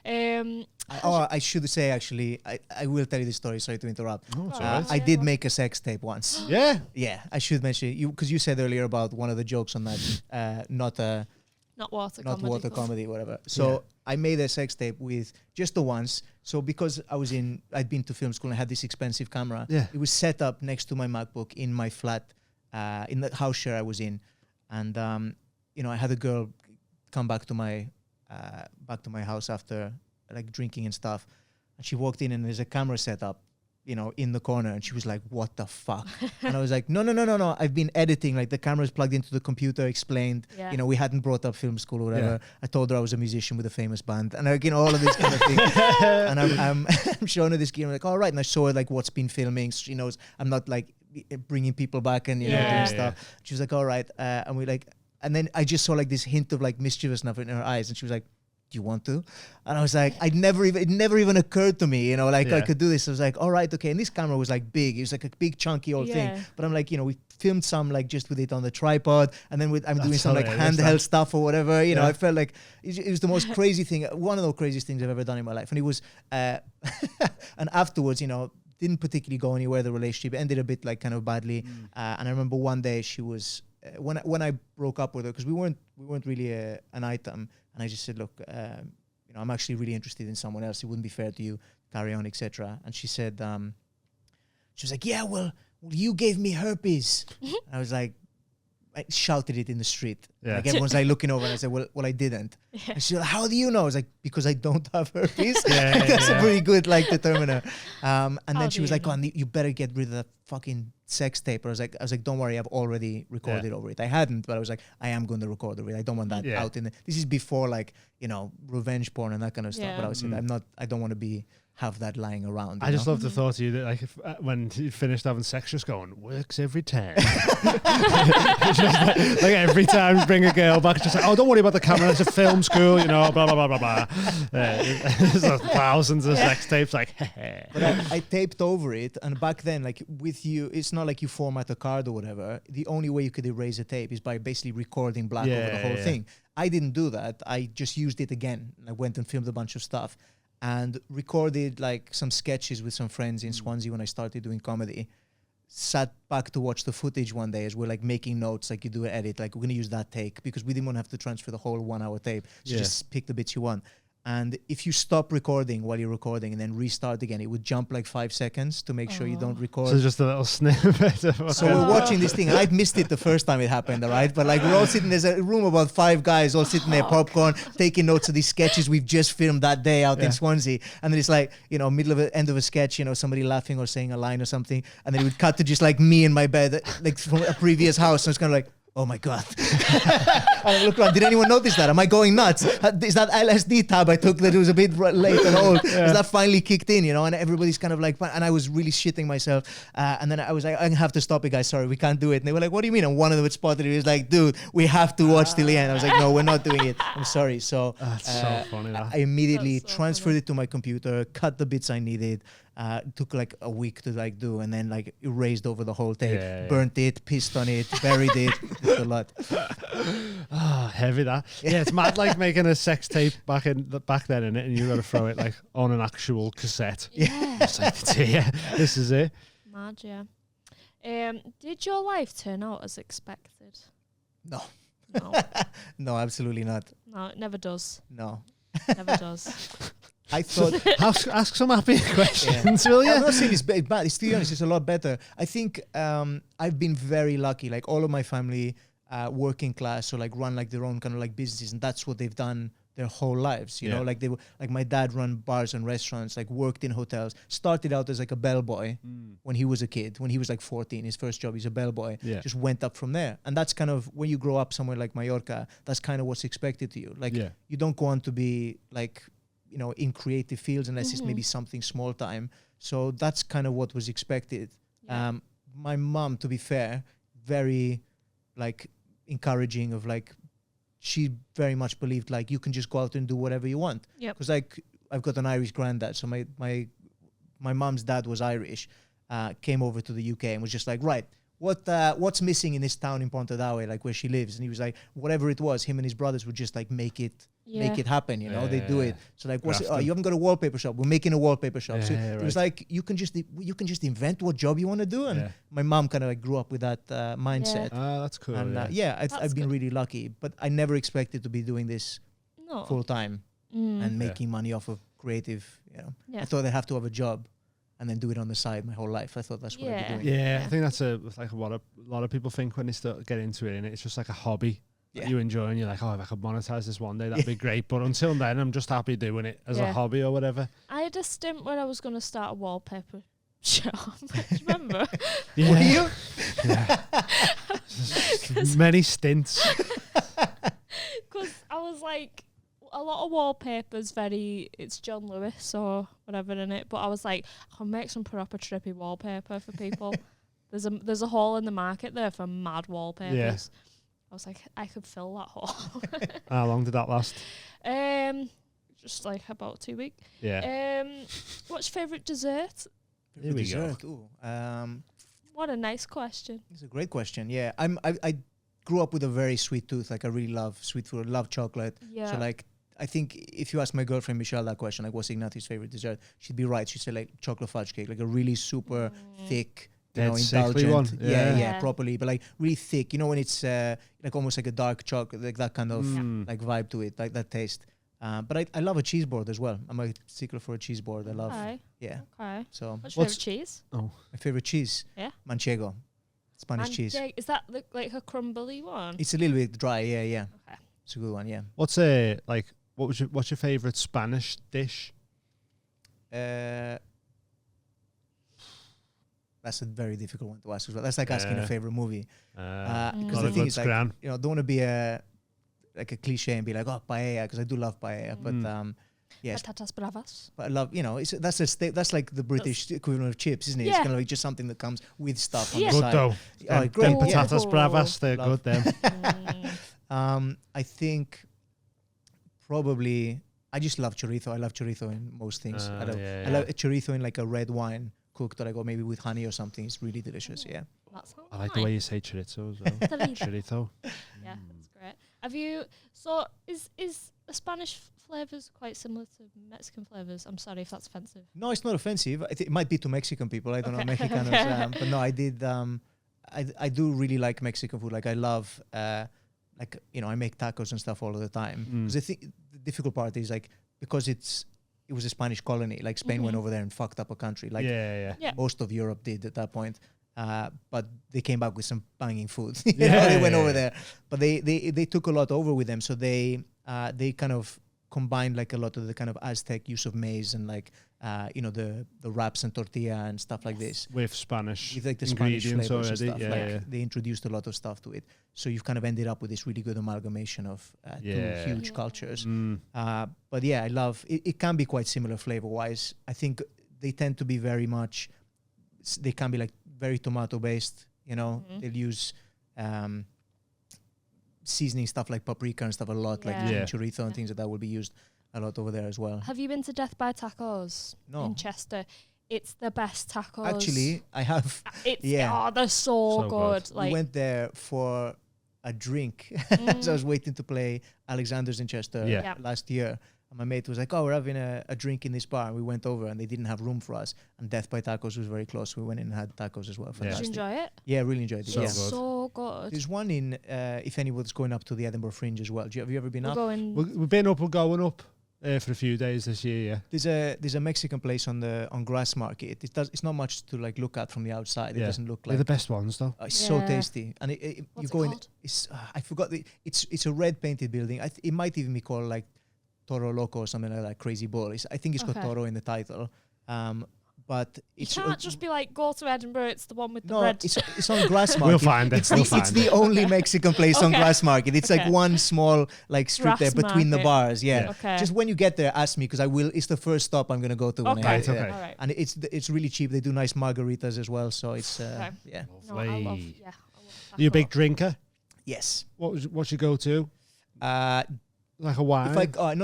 I should say, actually, I will tell you the story. Sorry to interrupt. Oh, it's Oh, all right. I did make a sex tape once. Yeah. Yeah, I should mention it. Because you said earlier about one of the jokes on that, not not water comedy, whatever. So I made a sex tape with just the once. So because I'd been to film school and I had this expensive camera. Yeah. It was set up next to my MacBook in my flat, in the house share I was in, and you know, I had a girl come back to my house after like drinking and stuff, and she walked in and there's a camera set up, you know, in the corner, and she was like, what the fuck? And I was like, no, I've been editing, like the camera's plugged into the computer, explained, you know, we hadn't brought up film school or whatever. I told her I was a musician with a famous band, and again, all of this kind of thing. And I'm showing her this gear, I'm like, all right, and I show her like what's been filming, so she knows I'm not like bringing people back and, you know, doing stuff. She was like, all right, and we like, and then I just saw like this hint of like mischievousness in her eyes, and she was like, do you want to? And I was like, it never even occurred to me, you know, like I could do this. I was like, all right, okay. And this camera was like big. It was like a big chunky old thing. But I'm like, you know, we filmed some like just with it on the tripod, and then I'm doing some like handheld stuff or whatever. You know, I felt like it was the most crazy thing, one of the craziest things I've ever done in my life. And it was, and afterwards, you know, didn't particularly go anywhere. The relationship ended a bit like kind of badly. And I remember one day she was, when I broke up with her, because we weren't really an item. And I just said, look, you know, I'm actually really interested in someone else. It wouldn't be fair to you. Carry on, etc. And she said, she was like, yeah, well, you gave me herpes. I was like, I shouted it in the street. Like everyone's like looking over, and I said, well, I didn't. And she's like, how do you know? I was like, because I don't have herpes. That's a pretty good like determiner. And then she was like, oh, you better get rid of that fucking sex tape. I was like, don't worry, I've already recorded over it. I hadn't, but I was like, I am going to record over it. I don't want that out in this is before like, you know, revenge porn and that kind of stuff. But I was saying, I don't want to have that lying around. I just love the thought of you that like when you finished having sex, just going, works every time. Just like every time bring a girl back, just like, oh, don't worry about the camera, it's a film school, you know, blah blah blah blah blah. There's thousands of sex tapes, like. But I taped over it, and back then, like with you, it's not like you format a card or whatever. The only way you could erase a tape is by basically recording black over the whole thing. I didn't do that. I just used it again. I went and filmed a bunch of stuff and recorded like some sketches with some friends in Swansea when I started doing comedy. Sat back to watch the footage one day as we're like making notes, like you do an edit, like we're gonna use that take because we didn't want to have to transfer the whole 1 hour tape. So just pick the bits you want. And if you stop recording while you're recording and then restart again, it would jump like 5 seconds to make sure you don't record. So just a little snippet. So we're watching this thing, and I'd missed it the first time it happened, all right? But like we're all sitting, there's a room about 5 guys all sitting there, popcorn, taking notes of these sketches we've just filmed that day out in Swansea. And then it's like, you know, end of a sketch, you know, somebody laughing or saying a line or something. And then it would cut to just like me in my bed, like from a previous house. So it's kind of like, oh my God. I look around, did anyone notice that? Am I going nuts? Is that LSD tab I took that it was a bit late and old? Is that finally kicked in, you know? And everybody's kind of like, and I was really shitting myself. And then I was like, I have to stop it, guys. Sorry, we can't do it. And they were like, what do you mean? And one of them had spotted it. He was like, dude, we have to watch till the end. I was like, no, we're not doing it. I'm sorry. So that's so funny. I immediately transferred it to my computer, cut the bits I needed. It took like a week to like do, and then like erased over the whole tape, burnt it, pissed on it, buried it. It's a lot. Heavy that. Yeah, it's mad like making a sex tape back then, innit? And you got to throw it like on an actual cassette. It's like, it's here. This is it. Mad, yeah. Did your life turn out as expected? No. No. No, absolutely not. No, it never does. No. Never does. I thought ask some happy questions, will you? I'm not saying it's bad. It's, to be honest, it's a lot better. I think I've been very lucky. Like all of my family, working class, so like run like their own kind of like businesses, and that's what they've done their whole lives. You know, like they were like my dad run bars and restaurants, like worked in hotels. Started out as like a bellboy when he was a kid. When he was like 14, his first job, he's a bellboy. Just went up from there, and that's kind of when you grow up somewhere like Mallorca. That's kind of what's expected to you. Like you don't go on to be like, you know, in creative fields unless it's maybe something small time. So that's kind of what was expected. My mom, to be fair, very like encouraging of like, she very much believed like you can just go out and do whatever you want. Because like I've got an Irish granddad, so my mom's dad was Irish, came over to the UK and was just like, right, what's missing in this town in Pontardawe, like where she lives? And he was like, whatever it was, him and his brothers would just like make it happen, you know. They do it. So like, what's it? Oh, you haven't got a wallpaper shop, we're making a wallpaper shop. So it was like you can just invent what job you want to do. And my mom kind of like grew up with that mindset. That's cool. And I've been really lucky, but I never expected to be doing this full time and making money off of creative, you know. I thought I'd have to have a job and then do it on the side my whole life. I thought that's what I'd be doing. I think that's like what a lot of people think when they start get into it, and it's just like a hobby that you enjoy, and you're like, oh, if I could monetize this one day, that'd be great. But until then, I'm just happy doing it as a hobby or whatever. I had a stint where I was going to start a wallpaper shop. Remember? Yeah. Were you? Yeah. Many stints. Because I was like, a lot of wallpapers it's John Lewis or whatever in it, but I was like, I'll make some proper trippy wallpaper for people. There's a hole in the market there for mad wallpapers. Yeah. I was like, I could fill that hole. How long did that last? Just like about 2 weeks. Yeah. What's your favourite dessert? Here we go. Dessert. Ooh, What a nice question. it's a great question. Yeah, I grew up with a very sweet tooth. Like I really love sweet food. I love chocolate. Yeah. So like, I think if you ask my girlfriend Michelle that question, like what's Ignatio's favorite dessert, she'd be right. She'd say like chocolate fudge cake, like a really super thick, you know, Dead sickly indulgent. one. Yeah, Yeah. properly, but like really thick. You know when it's like almost like a dark chocolate, like that kind of like vibe to it, like that taste. But I love a cheese board as well. I'm a stickler for a cheese board. I love, Okay. yeah. Okay. So What's your What's- favourite cheese? my favorite cheese, Yeah. manchego, Spanish cheese. Is that like a crumbly one? It's a little bit dry. Yeah. Okay. It's a good one. Yeah. What's what's your favorite Spanish dish? That's a very difficult one to ask as well. That's like asking a favorite movie. Because Not the a thing good is, like, scran. you know, don't want to be a cliche and be like, oh, paella, because I do love paella. But yes, Patatas bravas. but I love, you know, that's like the British equivalent of chips, isn't it? It's Yeah. kind of like just something that comes with stuff on Yeah. the Good side. though. Oh, Them great. Yeah. patatas bravas, they're Love. good. Them. I think probably I just love chorizo. I love chorizo in most things. I love a chorizo in like a red wine cooked that I go maybe with honey or something. It's really delicious. Yeah. That sounds I like the way you say chorizo as well. Chorizo. Yeah, that's great. Have you? So is the Spanish flavors quite similar to Mexican flavors? I'm sorry if that's offensive. No, it's not offensive. It might be to Mexican people. I don't know Okay. Mexicanos, but no, I did. I do really like Mexican food. Like I love, like you know, I make tacos and stuff all of the time. 'Cause the difficult part is like because it was a Spanish colony. Like Spain went over there and fucked up a country. Like Yeah. Yeah. most of Europe did at that point. But they came back with some banging food. You know, they went over there, but they took a lot over with them. So they kind of combined like a lot of the kind of Aztec use of maize and like you know the wraps and tortilla and stuff like this. With Spanish With like the Spanish ingredients flavors and already. stuff. Yeah. Like they introduced a lot of stuff to it. So you've kind of ended up with this really good amalgamation of Yeah. two huge cultures. Mm. But yeah, I love it. It can be quite similar flavor wise. I think they tend to be very much. They can be like very tomato based. You know, they'll use seasoning stuff like paprika and stuff a lot, like Yeah. chorizo and things like that will be used a lot over there as well. Have you been to Death by Tacos No. in Chester? It's the best tacos. Actually, I have. It's yeah. they're so So good. good. Like We went there for a drink. So I was waiting to play Alexander's in Chester Yeah. last year. And my mate was like, oh, we're having a drink in this bar. And we went over and they didn't have room for us. And Death by Tacos was very close. We went in and had tacos as well. Yeah. did you Fantastic. enjoy it? Yeah, really enjoyed it. So yeah. good. So good. There's one in, if anyone's going up to the Edinburgh Fringe as well. Have you ever been We're up? going. We've been up, we're going up for a few days this year. Yeah. There's a Mexican place on Grass Market. It's not much to like look at from the outside. It Yeah. doesn't look They're like the best ones though. it's so Yeah. tasty. And you What's it go in. called? It's I forgot it's a red painted building. It might even be called like Toro Loco or something like that. Crazy Bull. I think it's got Okay. Toro in the title. But You it's can't just be like, go to Edinburgh. It's the one with the no. red. It's on Grass Market. We'll find it. It's We'll the, find it's it. the only Mexican place on Okay. Grass Market. It's like Okay. one small like street there Grass between the Market. bars. Yeah. Okay. Just when you get there, ask me because I will. It's the first stop I'm gonna go to. When I Okay. get there. Okay. All right. And it's really cheap. They do nice margaritas as well. So it's Okay. yeah. No, I love. Lovely. Yeah. I love You a big tacos. drinker? Yes. What's your go-to? Uh, Like a wine?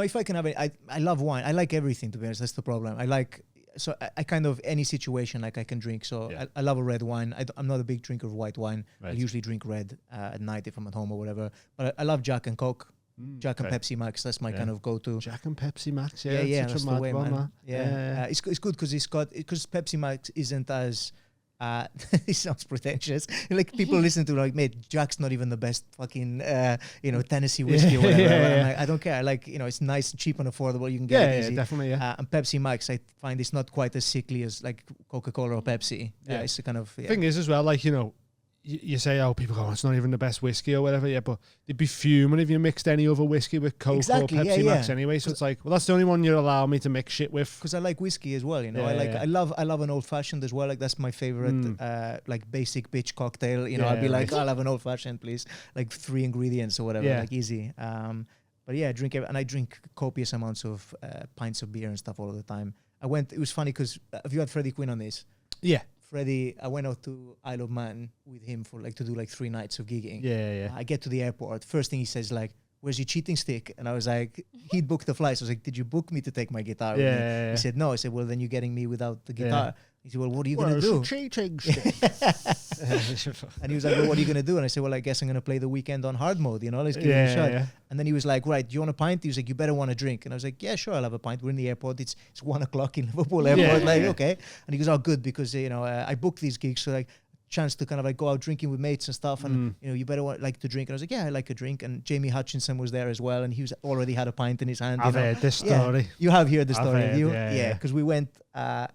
if I can have it, I love wine. I like everything, to be honest. That's the problem. I kind of any situation like I can drink. So Yeah. I love a red wine. I'm not a big drinker of white wine. I Right. usually drink red at night if I'm at home or whatever. But I love Jack and Coke, Jack and okay. Pepsi Max. That's my Yeah. kind of go-to. Jack and Pepsi Max, yeah. Yeah, It's that's such a the mad way, one, man. that. Yeah, it's good because Pepsi Max isn't as. It sounds pretentious. Like people listen to like, mate, Jack's not even the best fucking Tennessee whiskey or whatever. Yeah, I'm yeah. like, I don't care. I like it's nice, cheap, and affordable. You can get Yeah, it yeah, easy. definitely, yeah. And Pepsi Max, I find it's not quite as sickly as like Coca-Cola or Pepsi. Yeah. It's a kind of Thing is as well, like, you you say, oh, people go, it's not even the best whiskey or whatever. Yeah, but they'd be fuming if you mixed any other whiskey with Coke Exactly, or Pepsi yeah, Max anyway. So it's like, well, that's the only one you allow me to mix shit with. Because I like whiskey as well, you know. Yeah, I love an old fashioned as well. Like that's my favorite, like basic bitch cocktail. You know, I'd be like, I'll have an old fashioned, please. Like 3 ingredients or whatever, like easy. But yeah, I drink copious amounts of pints of beer and stuff all the time. It was funny because have you had Freddie Quinn on this? Yeah. Freddie, I went out to Isle of Man with him for to do 3 nights of gigging. Yeah. I get to the airport. First thing he says where's your cheating stick? And I was like, he'd booked the flights. I was like, did you book me to take my guitar with me? He said, no. I said, well, then you're getting me without the guitar. He said, well, what are you going to do? Cheating stick. And he was like, well, what are you going to do? And I said, well, I guess I'm going to play the Weekend on hard mode, you know, let's give it a shot. And then he was like, right, do you want a pint? He was like, you better want a drink. And I was like, yeah, sure, I'll have a pint. We're in the airport. It's 1 o'clock in Liverpool airport. Okay. And he goes, oh, good, because, I booked these gigs. So chance to kind of go out drinking with mates and stuff, and you better like to drink. And I was like, yeah, I like a drink. And Jamie Hutchinson was there as well, and he was already had a pint in his hand. I've heard this story. You have heard the story, heard, you? Yeah, because we went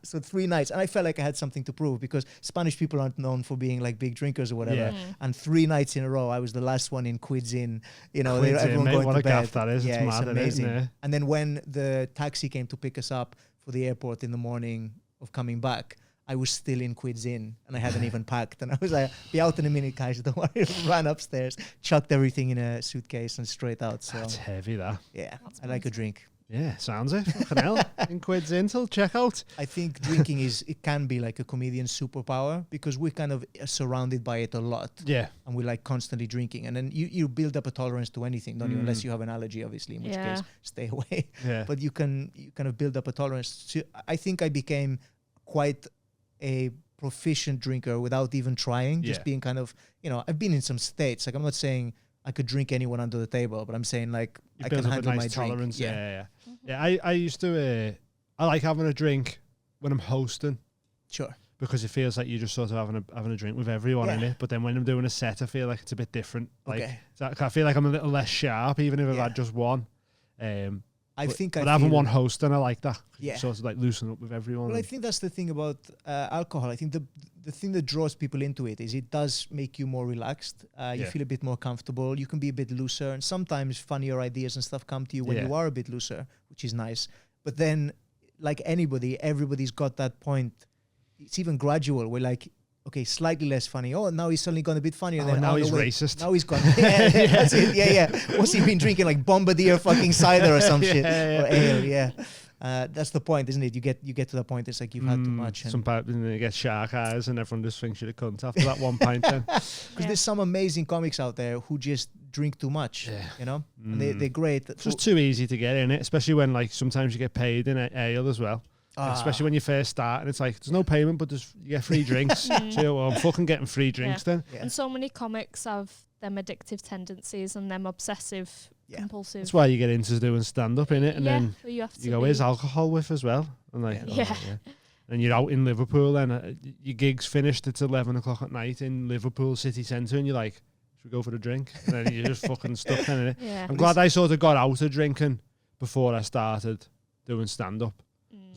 so 3 nights, and I felt like I had something to prove because Spanish people aren't known for being big drinkers or whatever. And 3 nights in a row, I was the last one in Quids Inn. Everyone mate, going what to a bed. gaff that is. Yeah, it's mad, amazing. Isn't it? And then when the taxi came to pick us up for the airport in the morning of coming back, I was still in Quids Inn and I hadn't even packed. And I was like, be out in a minute, guys. Don't worry. Ran upstairs, chucked everything in a suitcase and straight out. So that's heavy, that. Yeah, I like a drink. Yeah, sounds it. Fucking hell. In Quids Inn till checkout. I think drinking it can be like a comedian's superpower because we're kind of surrounded by it a lot. Yeah. And we constantly drinking. And then you build up a tolerance to anything, don't you? Unless you have an allergy, obviously, in which case stay away. Yeah. But you kind of build up a tolerance. So I think I became quite a proficient drinker without even trying, just being kind of, I've been in some states. I'm not saying I could drink anyone under the table, but I'm saying I can handle my tolerance. drink. Yeah. I used to, I like having a drink when I'm hosting. Sure. Because it feels like you're just sort of having a drink with everyone in it. But then when I'm doing a set, I feel like it's a bit different. I feel like I'm a little less sharp, even if I've had just one. But having one host, and I like that. Yeah. Sort of loosen up with everyone. Well, I think that's the thing about alcohol. I think the thing that draws people into it is it does make you more relaxed. You feel a bit more comfortable. You can be a bit looser. And sometimes funnier ideas and stuff come to you when you are a bit looser, which is nice. But then, like everybody's got that point. It's even gradual. We're okay, slightly less funny. Oh, now he's suddenly gone a bit funnier. Oh, now he's racist. Now he's gone. That's it. Yeah. What's he been drinking? Bombardier fucking cider or some shit. Or ale, that's the point, isn't it? You get to the point, it's like you've had too much. Some people get shark eyes and everyone just thinks you're a cunt after that one pint then. Because there's some amazing comics out there who just drink too much, And they're great. It's just too easy to get in it, especially when sometimes you get paid in ale as well. Especially when you first start, and it's there's no payment, but you get free drinks. So I'm fucking getting free drinks then. Yeah. And so many comics have them addictive tendencies and them obsessive, compulsive. That's why you get into doing stand up in it, and then you go, "Where's alcohol with as well?" And and you're out in Liverpool, and your gig's finished. It's 11 o'clock at night in Liverpool city centre, and you're like, "Should we go for a drink?" And then you're just fucking stuck in it. Yeah. I'm glad I sort of got out of drinking before I started doing stand up.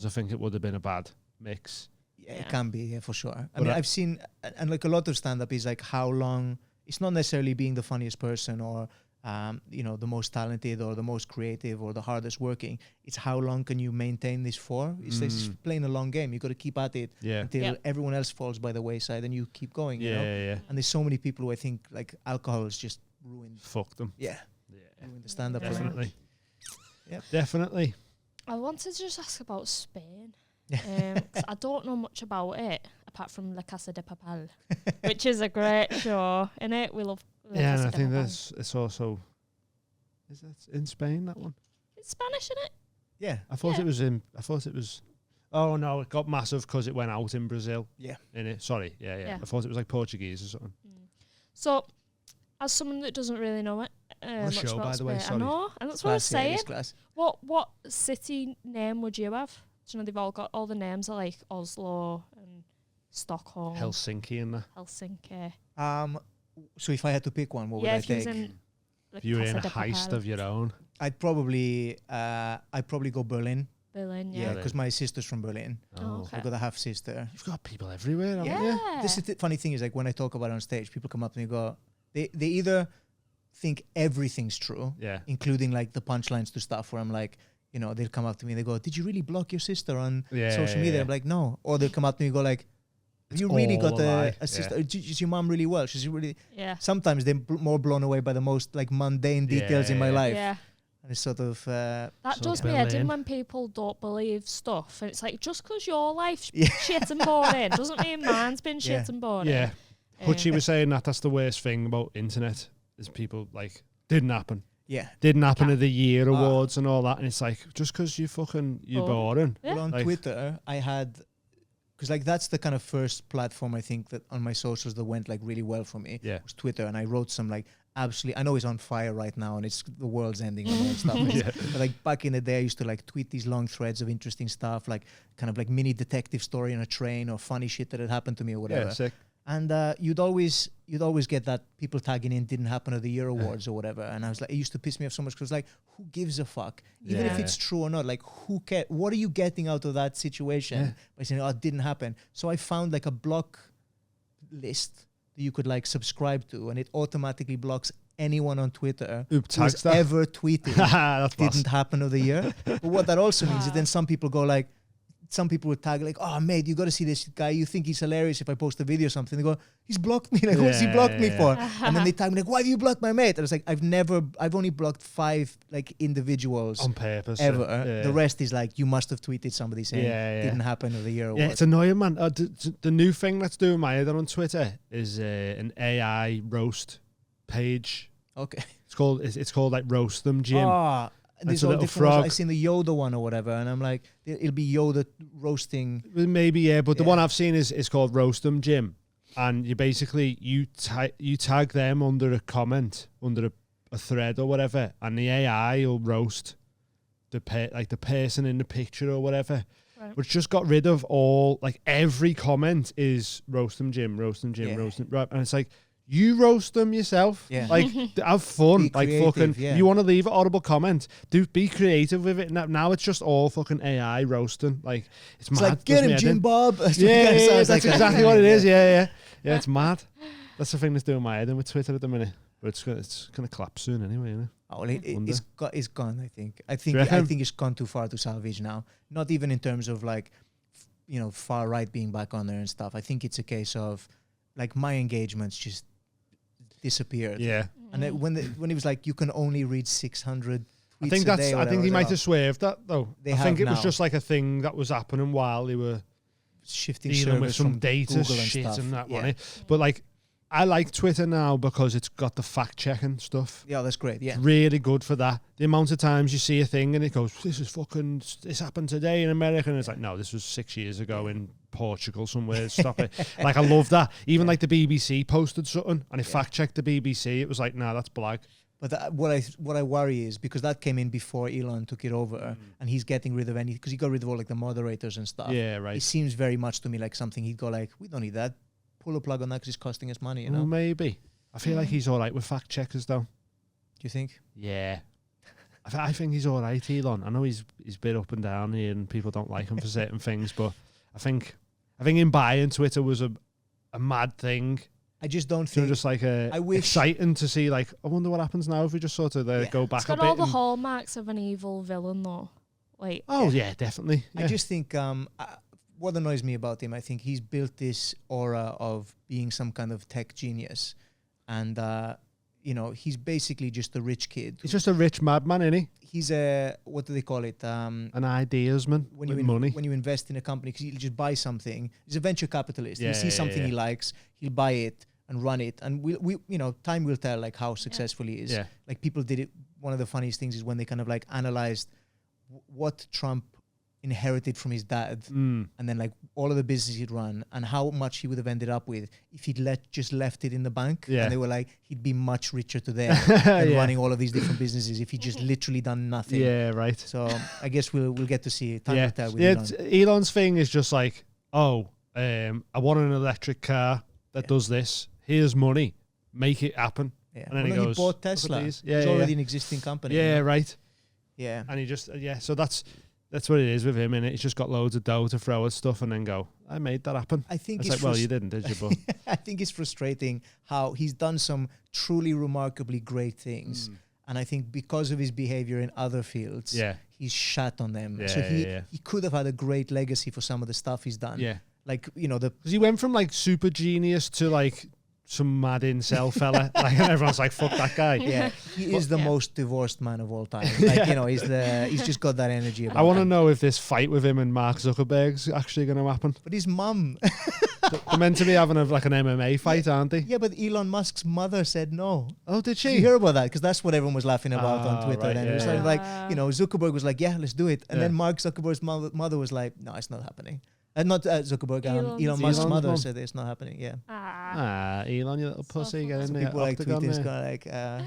I think it would have been a bad mix. Yeah, it can be, for sure. I mean, I've seen, and a lot of stand-up is how long, it's not necessarily being the funniest person or, the most talented or the most creative or the hardest working. It's how long can you maintain this for? It's playing a long game. You got to keep at it until everyone else falls by the wayside and you keep going, you know? And there's so many people who I think alcohol has just ruined. Fucked them. Yeah. Ruined the stand-up. Definitely. Yeah. Definitely. I wanted to just ask about Spain. 'Cause I don't know much about it apart from La Casa de Papel, which is a great show. In it, we love. La and Casa I de think Papel. it's also. Is that in Spain? That one? It's Spanish, isn't it? Yeah. I thought it was. Oh no! It got massive because it went out in Brazil. Yeah. In it. Sorry. Yeah. I thought it was Portuguese or something. So, as someone that doesn't really know it, much show, about by the way, Spain, sorry. I know, and that's what I was saying. Class. What city name would you have? Do you know they've all got all the names are Oslo and Stockholm, Helsinki and that. Helsinki. So if I had to pick one, what would I take? If you were in a heist of your own, I'd probably go Berlin Berlin, Yeah, yeah. because my sister's from Berlin. Oh, okay. I've got a half sister. You've got people everywhere, haven't you? Yeah. This is the funny thing is like when I talk about it on stage, people come up to me and go, they either think everything's true, Yeah. including like the punchlines to stuff where I'm like, you know, they'll come up to me and they go, did you really block your sister on social media? Yeah. I'm like, no. Or they'll come up to me and go like, It's you really all got a lie. a sister? Is your mom really well? She's really... Yeah. Sometimes they're more blown away by the most like mundane details in my life. Yeah. And it's sort of... That So does me head in Berlin. when people don't believe stuff. And it's like, just because your life's Yeah. shit and boring doesn't mean mine's been shit Yeah. and boring. Yeah. Um, Hutchie was saying that's the worst thing about internet is people like didn't happen at the year awards and all that, and it's like just because you're boring. Yeah. Well, on Like- Twitter, I had... Because like that's the kind of first platform I think that on my socials that went like really well for me. Yeah. Was Twitter, and I wrote some like absolutely... I know it's on fire right now and it's the world's ending and all that stuff. Yeah. But like back in the day, I used to like tweet these long threads of interesting stuff, like kind of like mini detective story on a train or funny shit that had happened to me or whatever. Yeah, sick. And you'd always get that people tagging in didn't happen at the year awards or whatever. And I was like, it used to piss me off so much because like, who gives a fuck? Even if Yeah. it's true or not, like who cares? What are you getting out of that situation by saying, oh, it didn't happen? So I found like a block list that you could like subscribe to, and it automatically blocks anyone on Twitter Who who tags has that? ever tweeted That's boss. didn't happen of the year. But what that also means is Wow. then some people go like, some people would tag like, oh mate, you got to see this guy. You think he's hilarious if I post a video or something. They go, he's blocked me. Like, what's he Yeah, blocked me yeah. for? And then they tag me like, why have you blocked my mate? And it's like, I've only blocked 5 like individuals On purpose. ever. Yeah. The rest is like, you must have tweeted somebody saying Yeah, yeah. didn't happen of the year. Or Yeah, what. it's annoying, man. The new thing that's doing my head on Twitter is an AI roast page. Okay. It's called like Roast Them Jim. Ah, there's It's a all little different ones. frog. I've seen the Yoda one or whatever, and I'm like, it'll be Yoda roasting. Maybe, yeah, but the Yeah. one I've seen is called Roast Them Jim, and you basically you tag them under a comment, under a thread or whatever, and the AI will roast the person in the picture or whatever. Right. Which just got rid of all, like every comment is Roast Them Jim, Roast Them Jim, Yeah. Roast Them, right? And it's like, you roast them yourself. Yeah. Like, have fun. Be Like, creative, fucking, yeah. you want to leave an audible comment, be creative with it. Now it's just all fucking AI roasting. Like, it's It's mad. like, get does him, me head Jim in. Bob. That's what Yeah, it kinda yeah, sounds that's like. exactly what it is. Yeah. It's mad. That's the thing that's doing my head in with Twitter at the minute. But it's gonna collapse soon anyway, you know? Oh, well, Wonder. it's gone. I think. I you reckon? think it's gone too far to salvage now. Not even in terms of like, far right being back on there and stuff. I think it's a case of, like, my engagements just disappeared. Yeah. And then when it was like you can only read 600 tweets I think a day or I think he whatever, might so have swerved that though. They I think have it was now. just like a thing that was happening while they were shifting dealing with servers some from data Google and shit stuff. and that yeah. one. But like, I like Twitter now because it's got the fact checking stuff. Yeah, that's great. Yeah. It's really good for that. The amount of times you see a thing and it goes, this happened today in America, and it's like, no, this was 6 years ago in Portugal somewhere. Stop it. Like, I love that. Even like the BBC posted something and it fact checked the BBC. It was like, nah, that's black. But what I worry is because that came in before Elon took it over, and he's getting rid of because he got rid of all like the moderators and stuff. Yeah, right. It seems very much to me like something he'd go like, we don't need that. Pull a plug on that because it's costing us money. You know? Well, maybe. I feel like he's all right with fact checkers though. Do you think? Yeah. I think he's all right, Elon. I know he's a bit up and down here and people don't like him for certain things, but I think him buying Twitter was a mad thing. I just don't So think. just like I wish- exciting to see, like, I wonder what happens now if we just sort of go back It's a got bit. all the and- hallmarks of an evil villain, though. Like, oh, yeah, definitely. I Yeah. just think what annoys me about him, I think he's built this aura of being some kind of tech genius, and he's basically just a rich kid. He's just a rich madman, isn't he? He's a what do they call it? An ideasman When with you money. when you invest in a company, because he'll just buy something. He's a venture capitalist. Yeah, He'll see yeah, something yeah. he likes, he'll buy it and run it, and we time will tell like how successful he is. Yeah. Like people did it. One of the funniest things is when they kind of like analyzed what Trump inherited from his dad, and then like all of the business he'd run and how much he would have ended up with if he'd just left it in the bank. Yeah. And they were like, he'd be much richer today than Yeah. running all of these different businesses if he just literally done nothing. Yeah, right. So I guess we'll get to see. Time Yeah, will tell with yeah. Elon. Elon's thing is just like, I want an electric car that does this. Here's money, make it happen. Yeah. And then Well, he no, goes, he bought "Look at Tesla. these." Yeah, It's yeah, already yeah. an existing company. Yeah, you know? right. Yeah. And he just So that's That's what it is with him, innit? He's just got loads of dough to throw at stuff and then go, I made that happen. I think It's it's like, well, you didn't, did you? But I think it's frustrating how he's done some truly remarkably great things. And I think because of his behavior in other fields, he's shat on them. Yeah, so he could have had a great legacy for some of the stuff he's done. Yeah. Like, you know, because he went from like super genius to like some mad incel fella. Like, and everyone's like, fuck that guy. Yeah, he is the most divorced man of all time. Like, you know, he's just got that energy about I want to him. know if this fight with him and Mark Zuckerberg's actually going to happen. But his mum. They're meant to be having like an MMA fight, aren't they? Yeah, but Elon Musk's mother said no. Oh, did she? Did you hear about that? Because that's what everyone was laughing about on Twitter. Right, And it was yeah. like, you know, Zuckerberg was like, yeah, let's do it. And Yeah. then Mark Zuckerberg's mother was like, no, it's not happening. Not Zuckerberg, Elon Musk's Elon's mother mom. said it's not happening. Yeah. Elon, you little pussy, get in there. People like octagon tweeting, there. like,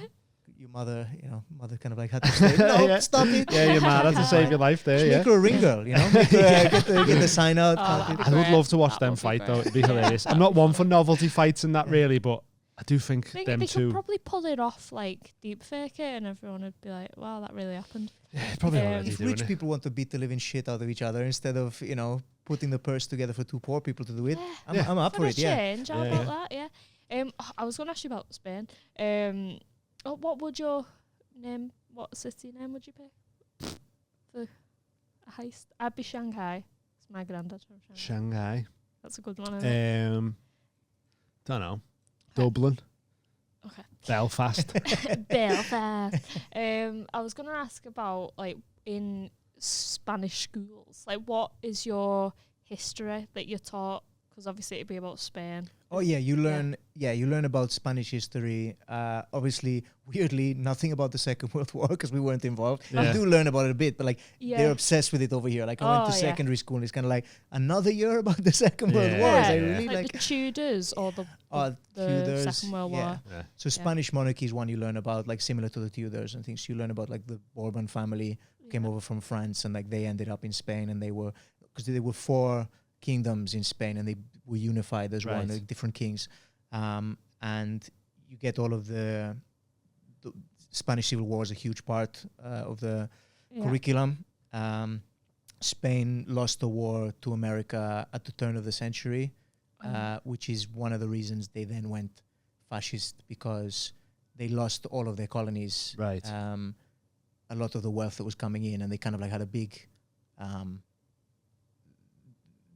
your mother, you know, mother kind of like had to say, no, Yeah. stop it. Yeah, your man had to save your life there, Just yeah. make her a ring girl, you know? Make her, get the sign out. that'd be I would great. love to watch That them would be fight, great. though. It'd be hilarious. I'm not one for novelty fights and that, really, but I do think I think them they two... could probably pull it off, like deep fake it, and everyone would be like, "Wow, that really happened." Yeah, probably already If doing rich it. people want to beat the living shit out of each other instead of, you know, putting the purse together for two poor people to do it, I'm up for a it, yeah. change. How Yeah, about that? Yeah. I was going to ask you about Spain. What would your name? What city name would you pick for a heist? I'd be Shanghai. It's my granddad from Shanghai. Shanghai. That's a good one. Isn't it? Don't know. Dublin. Okay. Belfast. Belfast. I was going to ask about like in Spanish schools. Like, what is your history that you're taught? Because obviously it'd be about Spain. Oh yeah, you learn about Spanish history. Obviously, weirdly, nothing about the Second World War because we weren't involved. Yeah. We do learn about it a bit, but like Yeah. they're obsessed with it over here. Like I went to Oh, yeah. secondary school and it's kind of like another year about the Second World Yeah, War. Is yeah. like really Like the Tudors or the Tudors, Second World yeah. War. Yeah. So Spanish monarchy is one you learn about, like similar to the Tudors and things. You learn about like the Bourbon family came over from France and like they ended up in Spain and they were because there were 4 kingdoms in Spain and they were unified as one, Right. like different kings. And you get all of the Spanish Civil War is a huge part of the curriculum. Spain lost the war to America at the turn of the century, which is one of the reasons they then went fascist because they lost all of their colonies. Right. A lot of the wealth that was coming in, and they kind of like had a big.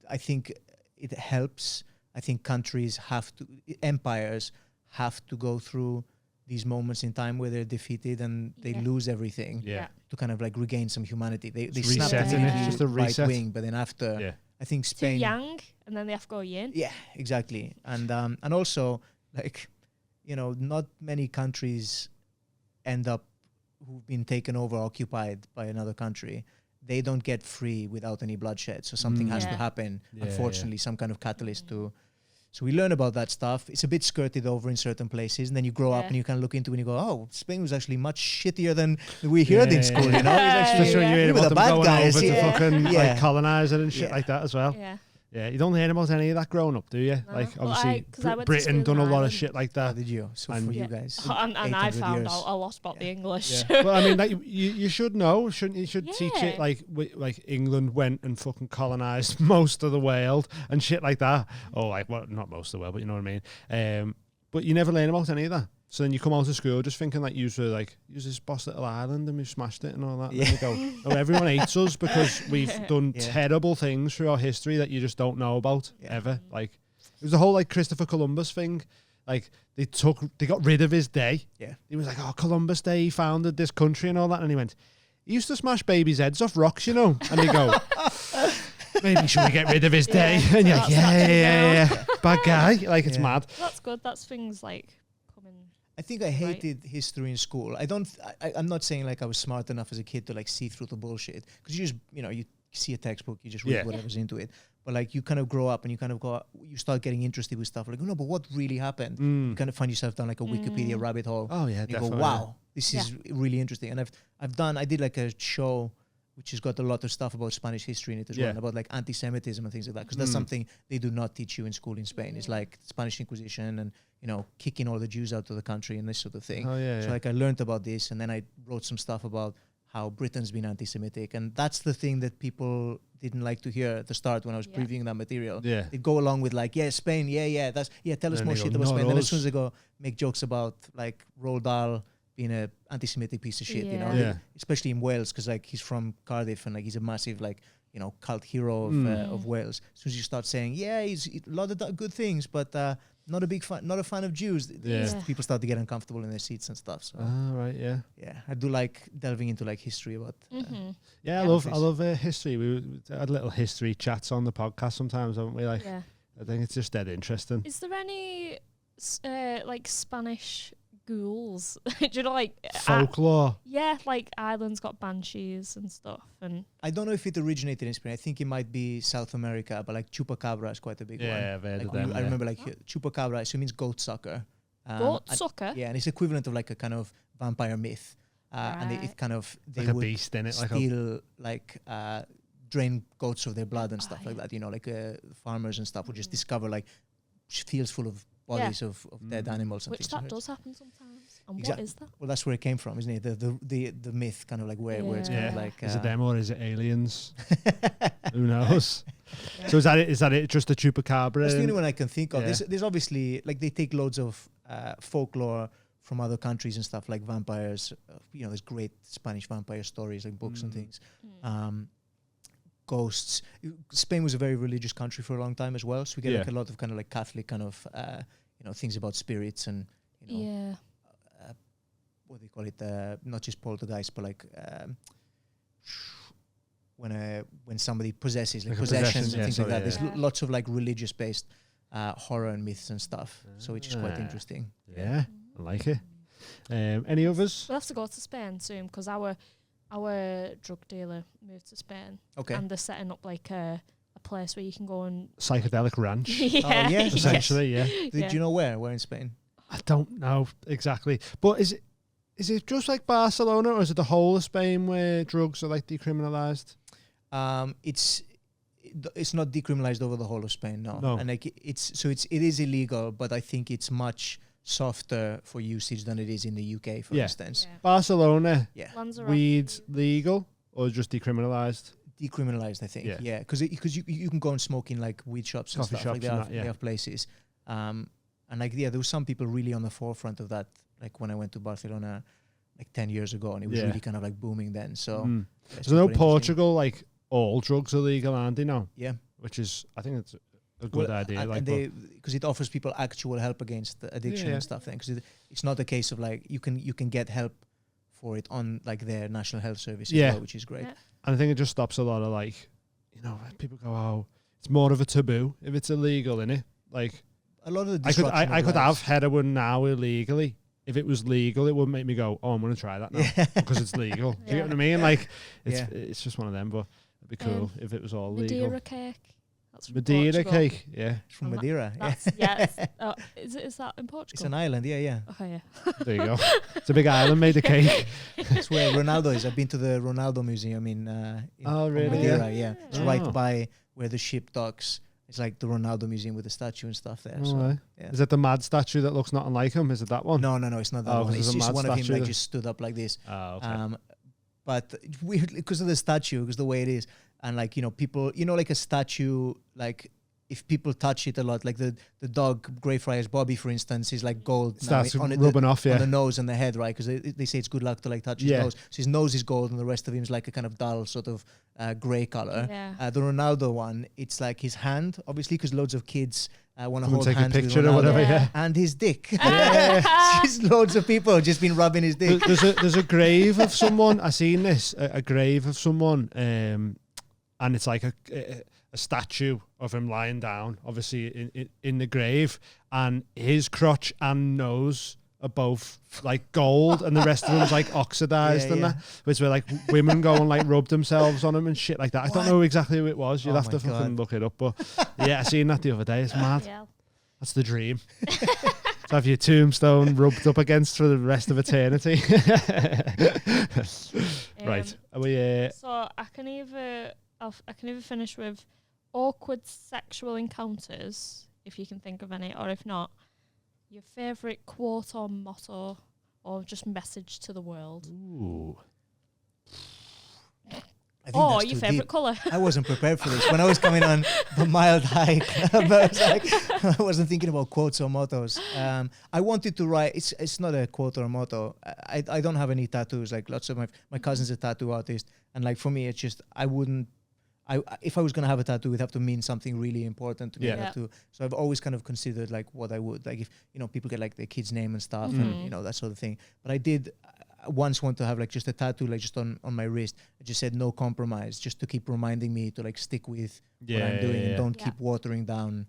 I think it helps. I think empires have to go through these moments in time where they're defeated and they lose everything Yeah. to kind of like regain some humanity. They It's snap resetting it, into just a right reset. wing, but then after, Yeah. I think Too Spain. young, and then they have to go yin. Yeah, exactly. And also like, you know, not many countries end up who've been taken over, occupied by another country. They don't get free without any bloodshed. So something has to Yeah. happen. Yeah, Unfortunately, some kind of catalyst to. So we learn about that stuff. It's a bit skirted over in certain places, and then you grow up Yeah. and you kind of look into it and you go, "Oh, Spain was actually much shittier than we heard in school." You know, Yeah, it's Especially when you hear we were about the them bad going guys. over to Yeah. fucking Yeah. like colonize it and shit Yeah. like that as well. Yeah. Yeah, you don't hear about any of that growing up, do you? No. Like, Well, obviously, 'cause I went to Britain school done a in lot of Ireland. shit like How that. did you? So And- for Yeah. you guys, And I 800 found years. out a lot about the English. Yeah. Well, I mean, like you should know, shouldn't you? Should teach it Yeah. like England went and fucking colonized most of the world and shit like that. Or like, well, not most of the world, but you know what I mean. But you never learn about any of that. So then you come out of school just thinking like use this boss little island and we smashed it and all that. Yeah. And you go, oh, everyone hates us because we've done Yeah. terrible things through our history that you just don't know about Yeah. ever. Like it was the whole like Christopher Columbus thing. Like they got rid of his day. Yeah. He was like, oh, Columbus Day, he founded this country and all that. And he went, he used to smash babies' heads off rocks, you know. And they go, maybe should we get rid of his day? Yeah, And you're like, that's happening yeah. Bad guy. Like it's Yeah. mad. That's good. That's things like coming. I think I hated history in school. I'm not saying like I was smart enough as a kid to like see through the bullshit because you just, you know, you see a textbook, you just read Yeah. whatever's into it. But like you kind of grow up and you start getting interested with stuff like, no, but what really happened? You kind of find yourself down like a Wikipedia rabbit hole. Oh yeah, And you definitely. go, wow, this is really interesting. And I did like a show which has got a lot of stuff about Spanish history in it as well, and about like anti-Semitism and things like that, because that's something they do not teach you in school in Spain. It's like Spanish Inquisition and, you know, kicking all the Jews out of the country and this sort of thing. Oh yeah. So like I learned about this, and then I wrote some stuff about how Britain's been anti-Semitic, and that's the thing that people didn't like to hear at the start when I was previewing that material. Yeah. They go along with like, Spain, tell us Then more they go, shit about "Not Spain. Then as us." soon as they go make jokes about like Roald Dahl being a anti-Semitic piece of shit, you know, Yeah. especially in Wales, because like he's from Cardiff and like he's a massive like cult hero of Wales. As soon as you start saying, he's a lot of good things, but not a fan of Jews. People start to get uncomfortable in their seats and stuff. So Right, yeah. I do like delving into like history about. I love history. We had little history chats on the podcast sometimes, haven't we? Like, I think it's just dead interesting. Is there any like Spanish ghouls? Do you know, like Folklore. like Ireland's got banshees and stuff, and I don't know if it originated in Spain. I think it might be South America, but like chupacabra is quite a big one. Yeah, I've heard of Like, them. I remember like chupacabra, so it means goat sucker. goat sucker. Yeah, and it's equivalent of like a kind of vampire myth. And it kind of they like a would beast in it, like steal drain goats of their blood and stuff like that. You know, like farmers and stuff would just discover like fields full of bodies of dead animals and Which things. that does happen sometimes. And what Exactly. is that? Well, that's where it came from, isn't it? The myth, kind of like where it's kind of like. Is it them or is it aliens? Who knows? So is that it? Is that it? Just the chupacabra? That's the only one I can think of. There's obviously like they take loads of folklore from other countries and stuff like vampires. There's great Spanish vampire stories, like books and things. Ghosts. Spain was a very religious country for a long time as well, so we get like a lot of kind of like Catholic kind of things about spirits and what do you call it? Not just poltergeist, but like when somebody possesses, like possessions and things like that. There's lots of like religious based horror and myths and stuff. So it's just quite interesting. Yeah, I like it. Any others? We'll have to go to Spain soon because our drug dealer moved to Spain. Okay. And they're setting up like a place where you can go and Psychedelic ranch. Essentially, yeah. Do you know where? Where in Spain? I don't know exactly, but is it just like Barcelona, or is it the whole of Spain where drugs are like decriminalized? It's not decriminalized over the whole of Spain, no. And like it is illegal, but I think it's much softer for usage than it is in the UK, for instance. Barcelona, weed's legal or just decriminalized? Decriminalized, I think. Yeah, because you can go and smoke in like weed shops and Coffee stuff. shops Like they have places. And like there was some people really on the forefront of that. Like when I went to Barcelona, like 10 years ago, and it was really kind of like booming then. So I know Portugal, like all drugs are legal, aren't they now? Yeah, which is I think it's a good idea. And because it offers people actual help against the addiction and stuff. Then because it's not a case of like you can get help for it on like their national health service as well, which is great. And I think it just stops a lot of like, people go, oh, it's more of a taboo if it's illegal, innit? Like a lot of the I could have heroin now illegally. If it was legal, it wouldn't make me go, oh, I'm going to try that now because it's legal. Do you get what I mean? Like it's just one of them, but it'd be cool if it was all legal. Madeira cake. That's from Madeira Portugal. cake, yeah. It's from Madeira. Is that in Portugal? It's an island, yeah. Okay, There you go. It's a big island made of cake. That's where Ronaldo is. I've been to the Ronaldo Museum in really? Madeira, It's right by where the ship docks. It's like the Ronaldo Museum with the statue and stuff there. Is it the mad statue that looks nothing like him? Is it that one? No, it's not that one. It's just one of him like just stood up like this. Oh, okay. But weirdly, because of the statue, because the way it is, and like people, like a statue, like if people touch it a lot, like the dog Greyfriars Bobby, for instance, is like gold. Starts on rubbing off, on the nose and the head, right? Because they say it's good luck to like touch his nose. So his nose is gold, and the rest of him is like a kind of dull sort of grey color. The Ronaldo one, it's like his hand, obviously, because loads of kids want to hold hands with Ronaldo, or whatever, and his dick. Just loads of people have just been rubbing his dick. There's a grave of someone. I seen this a grave of someone, and it's like a statue of him lying down, obviously in the grave, and his crotch and nose are both like gold, and the rest of him is like oxidized and that. Which where like women go and like rub themselves on him and shit like that. I don't know exactly who it was. You'll have to fucking look it up. But I seen that the other day. It's mad. That's the dream. To have your tombstone rubbed up against for the rest of eternity. Right. Are we? So I can either finish with awkward sexual encounters, if you can think of any, or if not, your favourite quote or motto or just message to the world. Ooh. I think Oh, that's your too favourite deep. colour? I wasn't prepared for this. When I was coming on the mild hike, but I was like, I wasn't thinking about quotes or mottos. I wanted to write. It's not a quote or a motto. I don't have any tattoos. Like lots of my cousin's a tattoo artist, and like for me, it's just I wouldn't. If I was gonna have a tattoo, it would have to mean something really important to me. Yeah. Tattoo. So I've always kind of considered like what I would like if people get like their kid's name and stuff and that sort of thing. But I did once want to have like just a tattoo like just on my wrist. I just said no compromise, just to keep reminding me to like stick with what I'm doing and don't keep watering down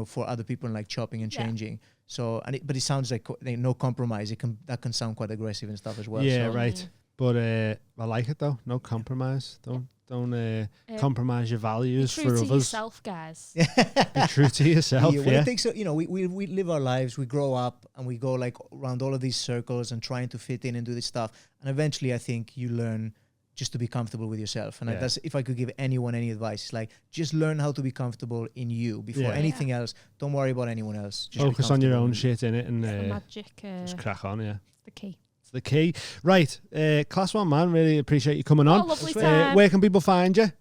for other people and like chopping and changing. So but it sounds like no compromise. That can sound quite aggressive and stuff as well. Yeah, so. right. But I like it though. No compromise. Don't compromise your values Be for true to others. yourself, guys. Be true to yourself. Well, it takes we live our lives, we grow up, and we go like around all of these circles and trying to fit in and do this stuff. And eventually, I think you learn just to be comfortable with yourself. And that's if I could give anyone any advice, it's like just learn how to be comfortable in you before anything else. Don't worry about anyone else. Just focus on your own shit in it and Magic. just crack on. Yeah, The key. it's the key. Right, class one, man. Really appreciate you coming on. Lovely time. Where can people find you?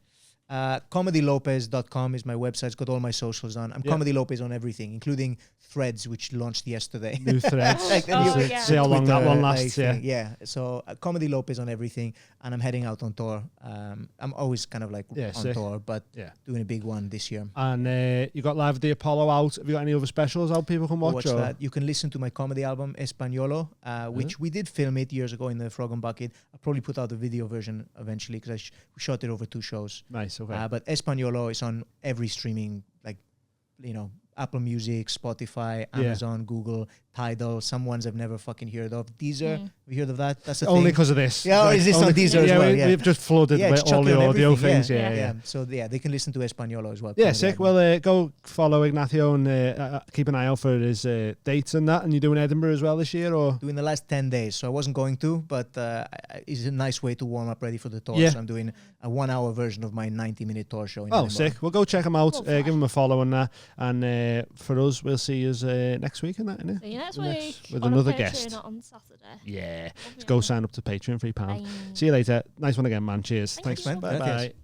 ComedyLopez.com is my website. It's got all my socials on. I'm Comedy Lopez on everything, including Threads, which launched yesterday. New Threads. Like, See how long that one lasts. Thing. Yeah. So Comedy Lopez on everything, and I'm heading out on tour. I'm always kind of like on tour, but doing a big one this year. And you got Live at the Apollo out. Have you got any other specials out people can watch? That. You can listen to my comedy album Españolo, which we did film it years ago in the Frog and Bucket. I'll probably put out the video version eventually because we shot it over 2 shows. Nice. Okay. But Españolo is on every streaming, Apple Music, Spotify, Amazon, Google, Tidal. Some ones I've never fucking heard of. Deezer, have you heard of that? That's the only thing. because of this. Yeah, or is this on Deezer as well? We've just flooded with all the audio things. Yeah. So they can listen to Españolo as well. Yeah, sick. Well, go follow Ignacio and keep an eye out for his dates and that. And you're doing Edinburgh as well this year, or doing the last 10 days. So I wasn't going to, but it's a nice way to warm up, ready for the tour. Yeah. So I'm doing a 1-hour version of my 90-minute tour show. In oh, Edinburgh. sick. Well, go check him out. Give him a follow on that. And for us, we'll see you next week in that, innit? See you next week. With on another Patreon guest. On Saturday. Yeah. Let's go sign up to Patreon, £3. See you later. Nice one again, man. Cheers. Thanks, man. Bye.